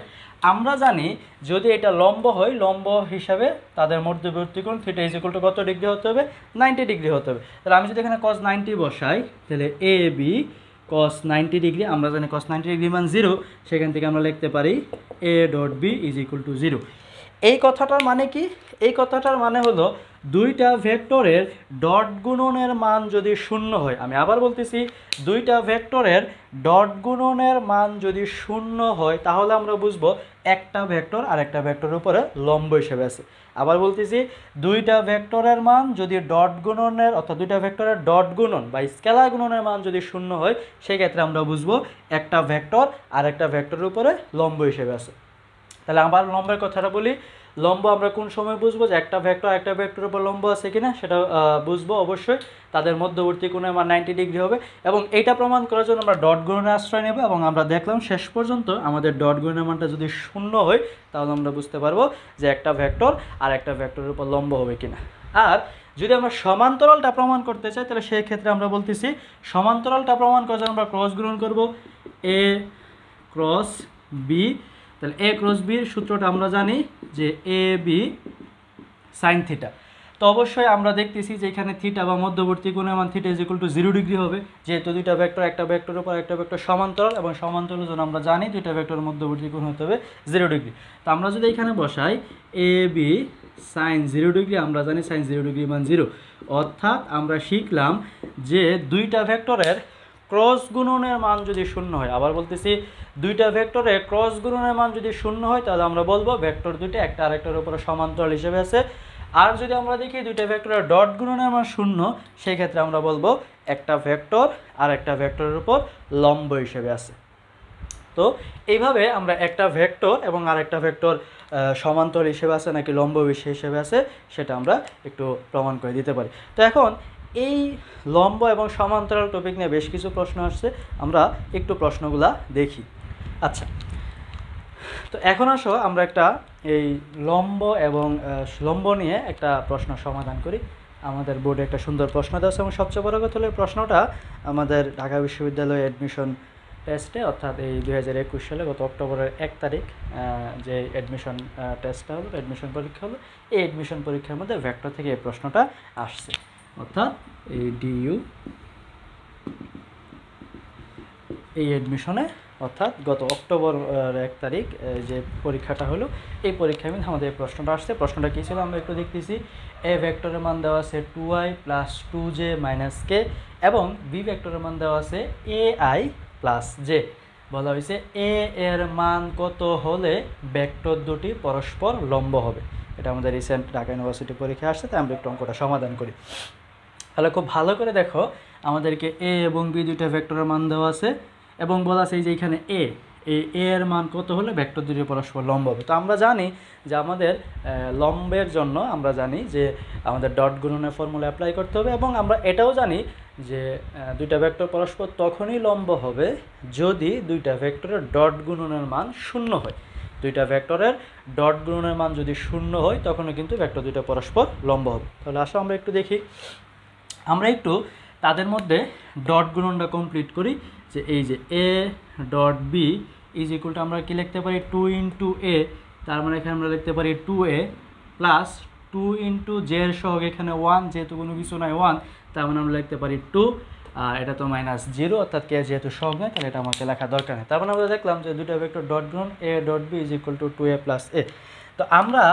আমরা জানি যদি এটা লম্ব হয়, লম্ব হিসাবে তাদের মধ্যবর্তী কোণ থিটা ইজ ইকুয়াল টু কত ডিগ্রি হতে হবে, 90 ডিগ্রি হতে হবে। তাহলে আমি যদি এখানে কস 90 বসাই, তাহলে এ বি cos 90 ডিগ্রি, আমরা জানি cos 90 ডিগ্রি মান 0, সেখান থেকে আমরা লিখতে পারি a dot B is equal to 0। এই কথাটার মানে কি? এই কথাটার মানে হলো দুইটা ভেক্টরের ডট গুণনের মান যদি শূন্য হয়, আমি আবার বলতেছি, দুইটা ভেক্টরের ডট গুণনের মান যদি শূন্য হয়, তাহলে আমরা বুঝবো একটা ভেক্টর আর একটা ভেক্টরের উপরে লম্ব হিসেবে আছে। আবার বলতেছি, দুইটা ভেক্টরের মান যদি ডট গুণনের অর্থাৎ দুইটা ভেক্টরের ডট গুণন বা স্কেলার গুণনের মান যদি শূন্য হয়, সেই ক্ষেত্রে আমরা বুঝবো একটা ভেক্টর আর একটা ভেক্টরের উপরে লম্ব হিসেবে আছে। তাহলে আবার লম্বের কথাটা বলি, লম্ব আমরা কোন সময় বুঝবো যে একটা ভেক্টর একটা ভেক্টরের উপর লম্ব আছে কিনা, সেটা বুঝবো অবশ্যই তাদের মধ্যবর্তী কোণের মান 90 ডিগ্রি হবে। এবং এইটা প্রমাণ করার জন্য আমরা ডট গুণনের আশ্রয় নেব, এবং আমরা দেখলাম শেষ পর্যন্ত আমাদের ডট গুণনের মানটা যদি শূন্য হয়, তাহলে আমরা বুঝতে পারবো যে একটা ভেক্টর আর একটা ভেক্টরের উপর লম্ব হবে কিনা। আর যদি আমরা সমান্তরালটা প্রমাণ করতে চাই, তাহলে সেই ক্ষেত্রে আমরা বলতেছি সমান্তরালটা প্রমাণ করার জন্য আমরা ক্রস গুণন করব, এ ক্রস বি। তাহলে এ ক্রস বির সূত্রটা আমরা জানি যে এ বি সাইন থিটা। তো অবশ্যই আমরা দেখতেছি যে এখানে থিটা বা মধ্যবর্তী কোণের মান theta is equal to 0 degree হবে, যেহেতু দুইটা ভেক্টর একটা ভেক্টরের উপর একটা ভেক্টর সমান্তরাল, এবং সমান্তরালের জন্য আমরা জানি দুইটা ভেক্টরের মধ্যবর্তী কোণ হতে হবে 0 ডিগ্রি। তো আমরা যদি এখানে বসাই এ বি সাইন 0 ডিগ্রি, আমরা জানি সাইন 0 ডিগ্রি মান 0, অর্থাৎ আমরা শিখলাম যে দুইটা ভেক্টরের ক্রস গুণনের মান যদি শূন্য হয়, আবার বলতেছি দুইটা ভেক্টরের ক্রস গুণনের মান যদি শূন্য হয়, তাহলে আমরা বলবো ভেক্টর দুইটা একটা আরেকটার উপরে সমান্তরাল হিসেবে আছে। আর যদি আমরা দেখি দুইটা ভেক্টরের ডট গুণনের মান শূন্য, সেই ক্ষেত্রে আমরা বলবো একটা ভেক্টর আর একটা ভেক্টরের উপর লম্ব হিসেবে আছে। তো এইভাবে আমরা একটা ভেক্টর এবং আরেকটা ভেক্টর সমান্তরাল হিসেবে আছে নাকি লম্ব হিসেবে আছে, সেটা আমরা একটু প্রমাণ করে দিতে পারি। তো এখন এই লম্ব এবং সমান্তরাল টপিক নিয়ে বেশ কিছু প্রশ্ন আসছে, আমরা একটু প্রশ্নগুলা দেখি। আচ্ছা, তো এখন আসো আমরা একটা এই লম্ব এবং লম্ব নিয়ে একটা প্রশ্ন সমাধান করি। আমাদের বোর্ডে একটা সুন্দর প্রশ্ন দেওয়া আছে, এবং সবচেয়ে বড় কথা হলো প্রশ্নটা আমাদের ঢাকা বিশ্ববিদ্যালয়ে অ্যাডমিশন টেস্টে, অর্থাৎ এই 2021 সালে গত অক্টোবরের 1 তারিখ যে অ্যাডমিশন টেস্টটা হলো, অ্যাডমিশন পরীক্ষা হলো, এই অ্যাডমিশন পরীক্ষার মধ্যে ভেক্টর থেকে এই প্রশ্নটা আসছে। অর্থাৎ এই ডিইউ এই অ্যাডমিশনে, অর্থাৎ গত অক্টোবর 1 তারিখ যে পরীক্ষাটা হলো, এই পরীক্ষায় আমাদের এই প্রশ্নটা আসছে। প্রশ্নটা কী ছিল আমরা একটু দেখতেছি। এ ভেক্টরের মান দেওয়া আছে 2i প্লাস 2j মাইনাস কে, এবং বি ভেক্টরের মান দেওয়া আছে ai প্লাস জে। বলা হয়েছে এ এর মান কত হলে ভেক্টর দুটি পরস্পর লম্ব হবে। এটা আমাদের রিসেন্ট ঢাকা ইউনিভার্সিটি পরীক্ষা আসছে, তাই আমরা একটু অঙ্কটা সমাধান করি। তাহলে খুব ভালো করে দেখো, আমাদেরকে এ এবং বি দুইটা ভেক্টরের মান দেওয়া আছে, এবং বলা আছে যে এখানে এ এর মান কত হলে ভেক্টর দুটি পরস্পর লম্ব হবে। তো আমরা জানি যে আমাদের লম্বের জন্য আমরা জানি যে আমাদের ডট গুণনের ফর্মুলা অ্যাপ্লাই করতে হবে, এবং আমরা এটাও জানি যে দুইটা ভেক্টর পরস্পর তখনই লম্ব হবে যদি দুইটা ভেক্টরের ডট গুণনের মান শূন্য হয়। দুইটা ভেক্টরের ডট গুণনের মান যদি শূন্য হয়, তখনও কিন্তু ভেক্টর দুইটা পরস্পর লম্ব হবে। তাহলে আসো আমরা একটু দেখি, আমরা একটু তাদের মধ্যে ডট গুণনটা কমপ্লিট করি। যে এই যে A dot B is equal to আমরা কি লিখতে পারি 2 ইন্টু এ, তার মানে এখানে আমরা লিখতে পারি 2a প্লাস 2 ইন্টু জে এর সহগ এখানে 1, যেহেতু কোনো কিছু নাই 1, তার মানে আমরা লিখতে পারি 2, আর এটা তো মাইনাস 0, অর্থাৎ কে যেহেতু সহগ নেই, তাহলে এটা আমাকে লেখা দরকার নেই। তার মানে আমরা দেখলাম যে দুটো ভেক্টর ডট গুণন A dot B is equal to 2a plus A. তো আমরা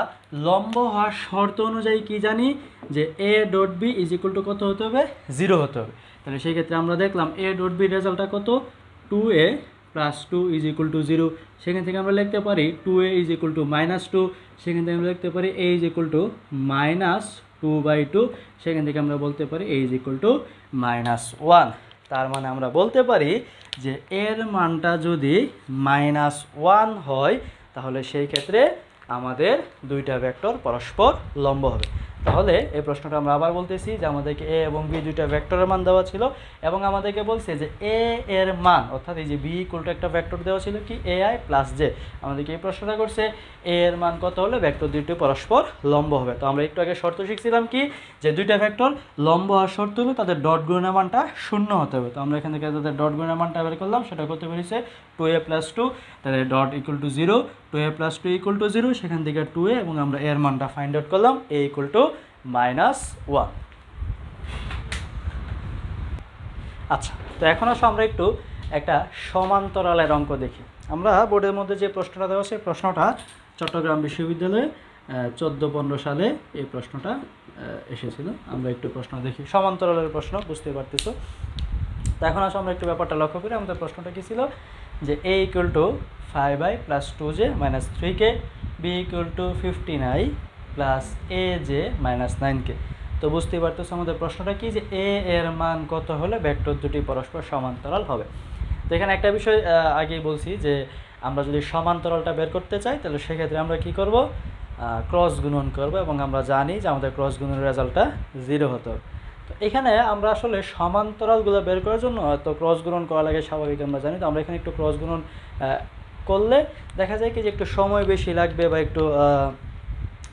লম্ব হওয়ার শর্ত অনুযায়ী কি জানি যে A dot B is equal to কত হতে হবে, 0 হতে হবে। তাহলে সেই ক্ষেত্রে আমরা দেখলাম এ ডট বি রেজাল্টটা কত, 2a plus 2 is equal to 0। সেখান থেকে আমরা লিখতে পারি 2a is equal two minus 2, সেখান থেকে আমরা লিখতে পারি a is equal two minus 2/2, সেখান থেকে আমরা বলতে পারি a ইজ ইকুয়াল টু -1। তার মানে আমরা বলতে পারি যে এর মানটা যদি -1 হয় তাহলে সেই ক্ষেত্রে আমাদের দুইটা ভেক্টর পরস্পর লম্ব হবে। তাহলে এই প্রশ্নটা আমরা আবার বলতেছি যে আমাদেরকে a এবং b দুইটা ভেক্টরের মান দেওয়া ছিল এবং আমাদেরকে বলছে যে a এর মান, অর্থাৎ এই যে b ইকুয়াল টু একটা ভেক্টর দেওয়া ছিল কি ai প্লাস j, আমাদেরকে এই প্রশ্নটা করছে a এর মান কত হলে ভেক্টর দুইটি পরস্পর লম্ব হবে। তো আমরা একটু আগে শর্ত শিখছিলাম কি, যে দুইটা ভেক্টর লম্ব হওয়ার শর্ত হলো তাদের ডট গুণনের মানটা 0 হতে হবে। তো আমরা এখান থেকে তাদের ডট গুণনের মানটা বের করলাম, সেটা করতে পেরেছে 2a + 2, তাহলে dot equal to 0, 2a + 2 equal to 0, সেখান থেকে 2a এবং আমরা এর মানটা ফাইন্ড আউট করলাম a ইকুয়াল টু -1। আচ্ছা, তো এখন আসো আমরা একটু একটা সমান্তরালের অঙ্ক দেখি। আমরা বোর্ডের মধ্যে যে প্রশ্নটা দেওয়া আছে, প্রশ্নটা চট্টগ্রাম বিশ্ববিদ্যালয়ে 14-15 সালে এই প্রশ্নটা এসেছিল। আমরা একটু প্রশ্ন দেখি, সমান্তরালের প্রশ্ন, বুঝতে পারতেছো। তো এখন আসো আমরা একটু ব্যাপারটা লক্ষ্য করি। আমাদের প্রশ্নটা কী ছিল, যে a equal to 5i + 2j - 3k, b equal to 15i + aj - 9k। তো বুঝতেই পারতেছো আমাদের প্রশ্নটা কি, যে a এর মান কত হলে ভেক্টর দুটি পরস্পর সমান্তরাল হবে। তো এখানে একটা বিষয় আগেই বলছি যে আমরা যদি সমান্তরালটা বের করতে চাই তাহলে সেক্ষেত্রে আমরা কি করব, ক্রস গুণন করব, এবং আমরা জানি যে আমাদের ক্রস গুণনের রেজাল্টটা 0 হতে হবে। তো এখানে আমরা আসলে সমান্তরালগুলো বের করার জন্য তো ক্রস গুণন করা লাগে, স্বাভাবিক আমরা জানি। তো আমরা এখানে একটু ক্রস গুণন করলে দেখা যায় কি যে একটু সময় বেশি লাগবে, বা একটু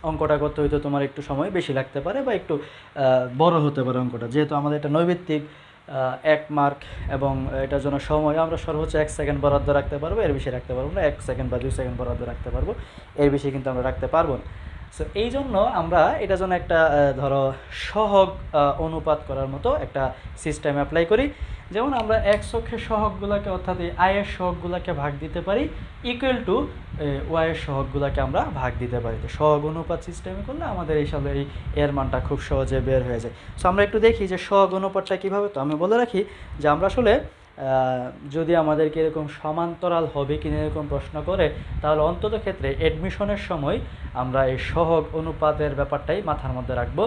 অঙ্কটা করতে হয়তো তোমার একটু সময় বেশি লাগতে পারে, বা একটু বড় হতে পারে অঙ্কটা, যেহেতু আমাদের এটা নৈমিত্তিক 1 মার্ক, এবং এটার জন্য সময় আমরা সর্বোচ্চ 1 সেকেন্ড বরাদ্দ রাখতে পারবো, এর বেশি রাখতে পারবো না। 1 সেকেন্ড বা 2 সেকেন্ড বরাদ্দ রাখতে পারবো, এর বেশি কিন্তু আমরা রাখতে পারবো না। সো এই জন্য আমরা এটার জন্য একটা ধরো সহগ অনুপাত করার মতো একটা সিস্টেম অ্যাপ্লাই করি। যেমন আমরা এক্স অক্ষের সহগগুলোকে, অর্থাৎ এই আয়ের সহগগুলোকে ভাগ দিতে পারি ইকুয়াল টু ওয়াইয়ের সহগগুলোকে আমরা ভাগ দিতে পারি। তো সহগ অনুপাত সিস্টেমে করলে আমাদের এই সালে এই এর মানটা খুব সহজে বের হয়ে যায়। সো আমরা একটু দেখি যে সহগ অনুপাতটা কীভাবে। তো আমি বলে রাখি যে আমরা আসলে যদি আমাদেরকে এরকম সমান্তরাল হবে কিনা এরকম প্রশ্ন করে, তাহলে অন্তত ক্ষেত্রে অ্যাডমিশনের সময় আমরা এই সহগ অনুপাতের ব্যাপারটাই মাথার মধ্যে রাখবো।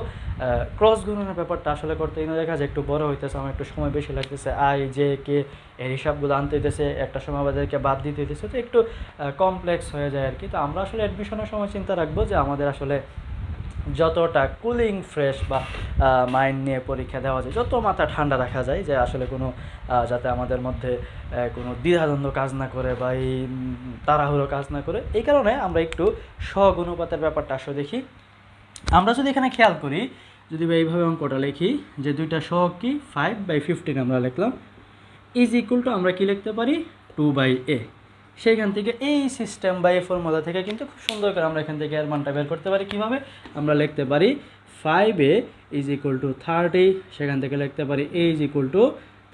ক্রস গুণনের ব্যাপারটা আসলে করতে গেলে দেখা যায় একটু বড় হইতেছে, আমার একটু সময় বেশি লাগতেছে, আই জে কে এর হিসাবগুলো আনতে হইতেছে, একটা সময় আমাদেরকে বাদ দিতে হইতেছে, তো একটু কমপ্লেক্স হয়ে যায় আর কি। তো আমরা আসলে অ্যাডমিশনের সময় চিন্তা রাখবো যে আমাদের আসলে যতটা কুলিং ফ্রেশ বা মাইন্ড নিয়ে পরীক্ষা দেওয়া যায়, যত মাথা ঠান্ডা রাখা যায়, যে আসলে কোনো যাতে আমাদের মধ্যে কোনো দ্বিধাদ্বন্দ্ব কাজ না করে বা এই তাড়াহুড়ো কাজ না করে, এই কারণে আমরা একটু সহগ অনুপাতের ব্যাপারটা আসলে দেখি। আমরা যদি এখানে খেয়াল করি, যদি এইভাবে অঙ্কটা লিখি যে দুইটা সহগ কি 5/15 আমরা লিখলাম, ইজ ইকুয়াল টু আমরা কি লিখতে পারি 2/a। সেইখান থেকে এই সিস্টেম বা এই ফর্মুলা থেকে কিন্তু খুব সুন্দর করে আমরা এখান থেকে এর মানটা বের করতে পারি। কীভাবে আমরা লিখতে পারি 5a ইজ ইকুয়াল টু 30, সেখান থেকে লিখতে পারি a is equal to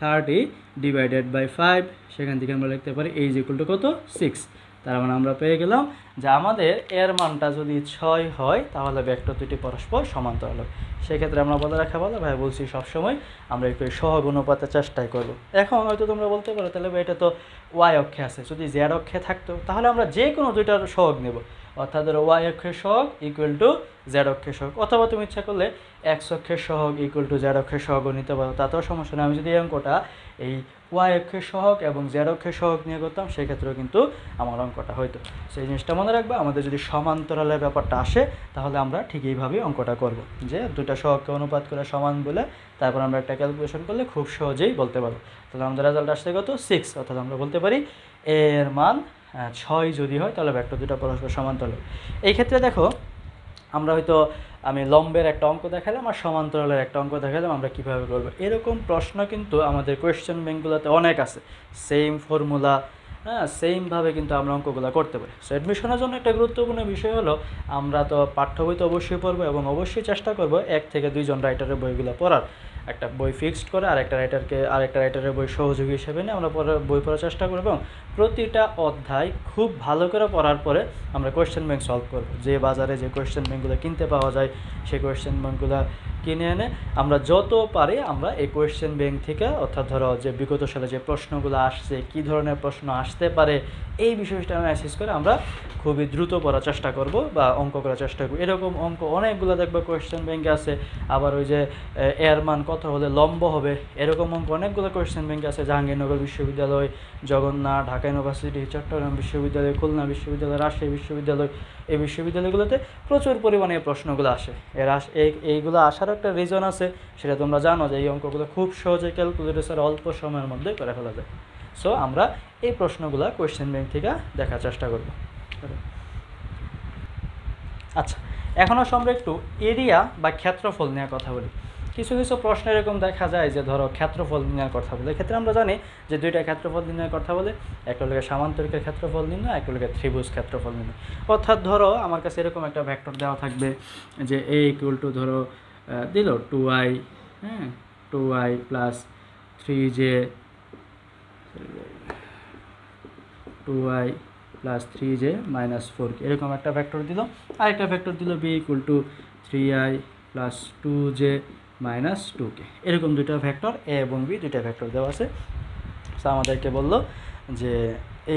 30 divided by 5, সেখান থেকে আমরা লিখতে পারি a ইজ ইকুয়াল টু কত 6। তার মানে আমরা পেয়ে গেলাম যে আমাদের এর মানটা যদি 6 হয় তাহলে ভেক্টর দুটি পরস্পর সমান্তরাল হবে। সেক্ষেত্রে আমরা বলে রাখা ভালো, ভাই বলছি সবসময় আমরা একটু সহগ অনুপাতের চেষ্টাই করব। এখন হয়তো তোমরা বলতে পারো তাহলে এটা তো ওয়াই অক্ষে আছে, যদি জেড অক্ষে থাকতো তাহলে আমরা যে কোনো দুইটার সহগ নেব, অর্থাৎ ধরো ওয়াই অক্ষের সহগ ইকুয়াল টু জেড অক্ষের সহগ, অথবা তুমি ইচ্ছা করলে এক্স অক্ষের সহগ ইকুয়াল টু জেড অক্ষের সহগও নিতে পারো, তাতেও সমস্যা নেই। আমি যদি এই অঙ্কটা এই ওয়াই অক্ষের সহগ এবং জেড অক্ষের সহগ নিয়ে করতাম সেক্ষেত্রেও কিন্তু আমার অঙ্কটা হয়তো। সেই জিনিসটা মনে রাখবা, আমাদের যদি সমান্তরালের ব্যাপারটা আসে তাহলে আমরা ঠিক এইভাবেই অঙ্কটা করব, যে দুটা সহগকে অনুপাত করে সমান বলে তারপর আমরা একটা ক্যালকুলেশন করলে খুব সহজেই বলতে পারবো। তাহলে আমাদের রেজাল্ট আসছে কত 6, অর্থাৎ আমরা বলতে পারি এর মান 6 যদি হয় তাহলে ভেক্টর দুটো পরস্পর সমান্তরাল। এই ক্ষেত্রে দেখো আমরা হয়তো আমি লম্বের একটা অঙ্ক দেখালাম আর সমান্তরালের একটা অঙ্ক দেখালাম, আমরা কীভাবে করবো এরকম প্রশ্ন কিন্তু আমাদের কোয়েশ্চেন ব্যাঙ্কগুলোতে অনেক আছে, সেম ফর্মুলা, হ্যাঁ সেমভাবে কিন্তু আমরা অঙ্কগুলো করতে পারি। সো অ্যাডমিশনের জন্য একটা গুরুত্বপূর্ণ বিষয় হলো আমরা তো পাঠ্য বই তো অবশ্যই পড়বো, এবং অবশ্যই চেষ্টা করবো 1 থেকে 2 জন রাইটারের বইগুলো পড়ার, একটা বই ফিক্সড করে আরেকটা রাইটারের বই সহযোগী হিসেবে নিয়ে আমরা বই পড়ার চেষ্টা করবো, এবং প্রতিটা অধ্যায় খুব ভালো করে পড়ার পরে আমরা কোয়েশ্চেন ব্যাংক সলভ করবো। যে বাজারে যে কোয়েশ্চেন ব্যাংকগুলো কিনতে পাওয়া যায় সেই কোয়েশ্চেন ব্যাংকগুলো কিনে এনে আমরা যত পারি আমরা এই কোয়েশ্চেন ব্যাংক থেকে, অর্থাৎ ধরো যে বিগত সালে যে প্রশ্নগুলো আসছে, কী ধরনের প্রশ্ন আসতে পারে, এই বিষয়টা অ্যানালাইসিস করে আমরা খুবই দ্রুত পড়ার চেষ্টা করব বা অঙ্ক করার চেষ্টা করব। এরকম অঙ্ক অনেকগুলো দেখবে কোয়েশ্চেন ব্যাংকে আছে। আবার ওই যে এর মান কত হলে লম্ব হবে, এরকম অঙ্ক অনেকগুলো কোয়েশ্চেন ব্যাংকে আছে। জাহাঙ্গীরনগর বিশ্ববিদ্যালয়, জগন্নাথ, ঢাকা ইউনিভার্সিটি, চট্টগ্রাম বিশ্ববিদ্যালয়, খুলনা বিশ্ববিদ্যালয়, রাজশাহী বিশ্ববিদ্যালয়, এই বিশ্ববিদ্যালয়গুলোতে প্রচুর পরিমাণে প্রশ্নগুলো আসে। এইগুলো আসার একটা রিজন আছে, সেটা তোমরা জানো যে এই অঙ্কগুলো খুব সহজে ক্যালকুলেটর অল্প সময়ের মধ্যে করে ফেলা যায়। সো আমরা এই প্রশ্নগুলো কোয়েশ্চেন ব্যাংক থেকে দেখার চেষ্টা করব। আচ্ছা, এখন আসলে আমরা একটু এরিয়া বা ক্ষেত্রফল নিয়ে কথা বলি। কিছু কিছু প্রশ্ন এরকম দেখা যায় যে ধরো ক্ষেত্রফল নির্ণয়ের কথা বলে, এক্ষেত্রে আমরা জানি যে দুইটা ক্ষেত্রফল নির্ণয়ের কথা বলে, একটা হলো সামান্তরিকের ক্ষেত্রফল নির্ণয়, একটা হলো ত্রিভুজ ক্ষেত্রফল নির্ণয়। অর্থাৎ ধরো আমার কাছে এরকম একটা ভেক্টর দেওয়া থাকবে যে a ইকুয়াল টু ধরো দিল 2i, হ্যাঁ 2i plus 3j, 2i plus 3j minus 4k, এরকম একটা ভেক্টর দিল। আরেকটা ভেক্টর দিল b equal to 3i plus 2j minus 2k, এরকম দুইটা ভেক্টর a এবং b দুইটা ভেক্টর দেওয়া আছে। সো আমাদেরকে বললো যে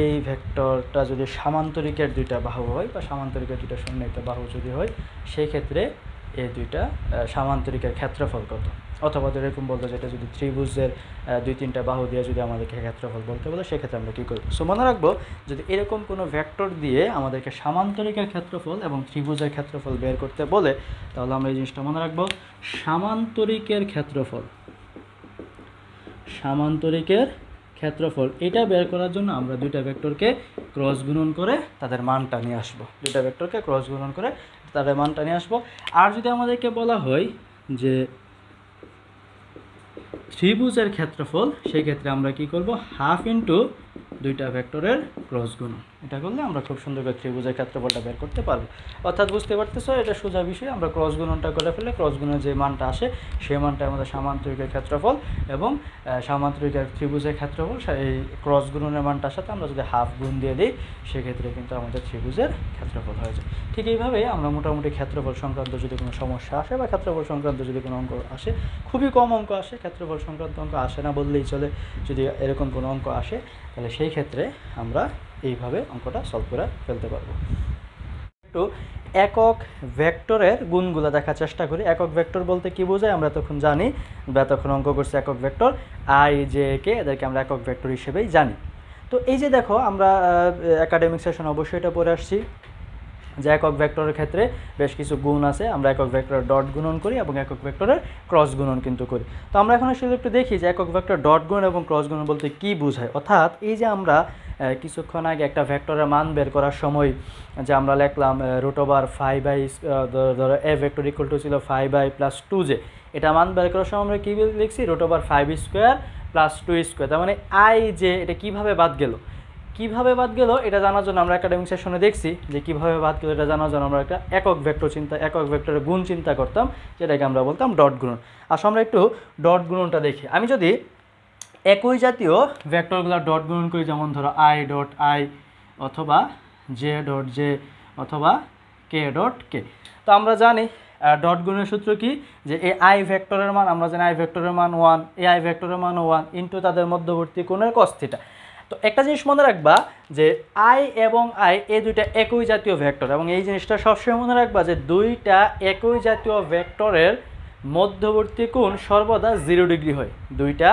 এই ভেক্টরটা যদি সামান্তরিকের দুইটা বাহু হয় বা সামান্তরিকের দুইটা সন্নিহিত বাহু যদি হয়, সেই ক্ষেত্রে এই দুইটা সামান্তরিকের ক্ষেত্রফল কত। অথবা এরকম বলতো যেটা যদি ত্রিভুজের 2-3টা বাহু দিয়ে যদি আমাদেরকে ক্ষেত্রফল বলতে বলে, সেক্ষেত্রে আমরা কী করব। সো মনে রাখবো যদি এরকম কোনো ভেক্টর দিয়ে আমাদেরকে সামান্তরিকের ক্ষেত্রফল এবং ত্রিভুজের ক্ষেত্রফল বের করতে বলে, তাহলে আমরা এই জিনিসটা মনে রাখবো, সামান্তরিকের ক্ষেত্রফল, সামান্তরিকের ক্ষেত্রফল এটা বের করার জন্য আমরা দুইটা ভেক্টরকে ক্রস গুণন করে তাদের মানটা নিয়ে আসবো। দুইটা ভেক্টরকে ক্রস গুণন করে তাদের মানটা নিয়ে আসবো। আর যদি আমাদেরকে বলা হয় যে ত্রিভুজের ক্ষেত্রফল, সেই ক্ষেত্রে আমরা কি করব, হাফ ইন্টু দুইটা ভেক্টরের ক্রস গুণন। এটা করলে আমরা খুব সুন্দর করে ত্রিভুজের ক্ষেত্রফলটা বের করতে পারবো। অর্থাৎ বুঝতে পারতেছো, এটা সোজা বিষয়। আমরা ক্রস গুণনটা করে ফেলে ক্রস গুণনের যে মানটা আসে, সেই মানটা আমাদের সামান্তরিকের ক্ষেত্রফল এবং সামান্তরিকের ত্রিভুজের ক্ষেত্রফল, এই ক্রস গুণনের মানটার সাথে আমরা যদি হাফ গুণ দিয়ে দিই, সেক্ষেত্রে কিন্তু আমাদের ত্রিভুজের ক্ষেত্রফল হয়ে যায়। ঠিক এইভাবে আমরা মোটামুটি ক্ষেত্রফল সংক্রান্ত যদি কোনো সমস্যা আসে বা ক্ষেত্রফল সংক্রান্ত যদি কোনো অঙ্ক আসে, খুবই কম অঙ্ক আসে, ক্ষেত্রফল সংক্রান্ত অঙ্ক আসে না বললেই চলে, যদি এরকম কোনো অঙ্ক আসে, তাহলে সেই ক্ষেত্রে আমরা এইভাবে অঙ্কটা সলভ করে ফেলতে পারবো। একটু একক ভেক্টরের গুণগুলো দেখার চেষ্টা করি। একক ভেক্টর বলতে কি বোঝায় আমরা তখন জানি, বা তখন অঙ্ক করছি একক ভেক্টর i j k, এদেরকে আমরা একক ভেক্টর হিসেবেই জানি। তো এই যে দেখো, আমরা একাডেমিক সেশন অবশ্যই এটা পড়ে আসছি যে একক ভেক্টরের ক্ষেত্রে বেশ কিছু গুণ আছে। আমরা একক ভেক্টরের ডট গুণন করি এবং একক ভেক্টরের ক্রস গুণন কিন্তু করি। তো আমরা এখন আসলে একটু দেখি যে একক ভেক্টর ডট গুণন এবং ক্রস গুণন বলতে কি বোঝায়। অর্থাৎ এই যে আমরা কিছুক্ষণ আগে একটা ভেক্টরের মান বের করার সময় যে আমরা লিখলাম √5i, ধরো এ ভেক্টর ইকুয়াল টু ছিল 5i প্লাস 2j, এটা মান বের করার সময় আমরা কী লিখছি, √5² প্লাস 2²। তার মানে i j এটা কীভাবে বাদ গেল, কিভাবে বাদ গেল এটা জানার জন্য আমরা একাডেমিক সেশনে দেখছি যে কিভাবে বাদ গেল এটা জানার জন্য আমরা একটা একক ভেক্টরের গুণ চিন্তা করতাম, যেটাকে আমরা বলতাম ডট গুণন। আসলে আমরা একটু ডট গুণনটা দেখি। আমি যদি একই জাতীয় ভেক্টরগুলো ডট গুণন করি, যেমন ধরো i ডট i অথবা j ডট j অথবা k ডট k, তো আমরা জানি ডট গুণের সূত্র কি, যে এই i ভেক্টরের মান, আমরা জানি i ভেক্টরের মান 1, এই i ভেক্টরের মান 1 ইন্টু তাদের মধ্যবর্তী কোণের cos θ। তো একটা জিনিস মনে রাখবা যে i এবং i এই দুইটা একই জাতীয় ভেক্টর, এবং এই জিনিসটা সবসময় মনে রাখবা যে দুইটা একই জাতীয় ভেক্টরের মধ্যবর্তী কোণ সর্বদা 0 ডিগ্রি হয়। দুইটা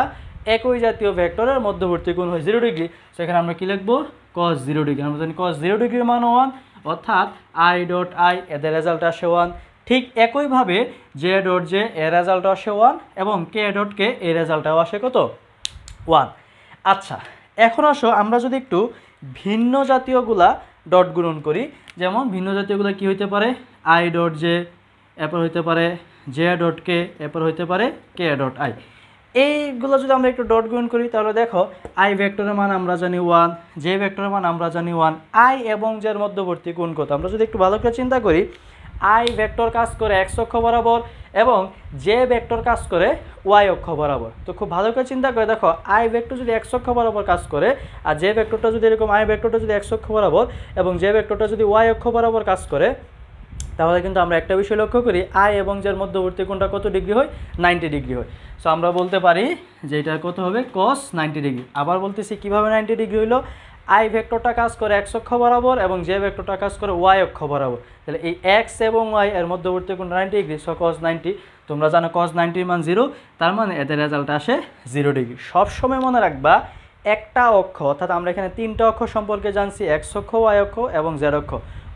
একই জাতীয় ভেক্টরের মধ্যবর্তী কোণ হয় 0 ডিগ্রি। সেখানে আমরা কি লিখবো, cos 0 ডিগ্রি। আমরা জানি cos 0 ডিগ্রির মান 1, অর্থাৎ i ডট i এদের রেজাল্ট আসে 1। ঠিক একইভাবে j ডট j এর রেজাল্ট আসে 1 এবং k ডট k এর রেজাল্টটাও আসে কত, 1। আচ্ছা, এখন আসো আমরা যদি একটু ভিন্ন জাতীয়গুলা ডট গুণন করি, যেমন ভিন্ন জাতীয়গুলা কি হইতে পারে, i ডট j, এরপর হইতে পারে j ডট k, এরপর হইতে পারে k ডট i। এইগুলো যদি আমরা একটু ডট গুণন করি, তাহলে দেখো i ভেক্টরের মান আমরা জানি 1, j ভেক্টরের মান আমরা জানি 1, i এবং j এর মধ্যবর্তী কোণ কত। আমরা যদি একটু ভালো করে চিন্তা করি, i ভেক্টর কাজ করে x অক্ষ বরাবর এবং j ভেক্টর কাজ করে y অক্ষ বরাবর। তো খুব ভালো করে চিন্তা করে দেখো, i ভেক্টর যদি x অক্ষ বরাবর কাজ করে আর j ভেক্টরটা যদি এরকম, i ভেক্টরটা যদি x অক্ষ বরাবর এবং j ভেক্টরটা যদি y অক্ষ বরাবর কাজ করে, তাহলে কিন্তু আমরা একটা বিষয় লক্ষ্য করি আই এবং জের মধ্যবর্তী কোণটা কত ডিগ্রি হয়, 90 ডিগ্রি হয়। সো আমরা বলতে পারি যে এটা কত হবে, cos 90 ডিগ্রি। আবার বলতেছি কিভাবে 90 ডিগ্রি হইলো, আই ভেক্টরটা কাজ করে x অক্ষ বরাবর এবং জে ভেক্টরটা কাজ করে y অক্ষ বরাবর। তাহলে এই x এবং y এর মধ্যবর্তী কোণ 90 ডিগ্রি, সো cos 90। তোমরা জানো cos 90 এর মান 0, তার মানে এদের রেজাল্ট আসে 0 ডিগ্রি। সবসময় মনে রাখবা একটা অক্ষ, অর্থাৎ আমরা এখানে তিনটা অক্ষ সম্পর্কে জানছি, x অক্ষ, y অক্ষ এবং z অক্ষ।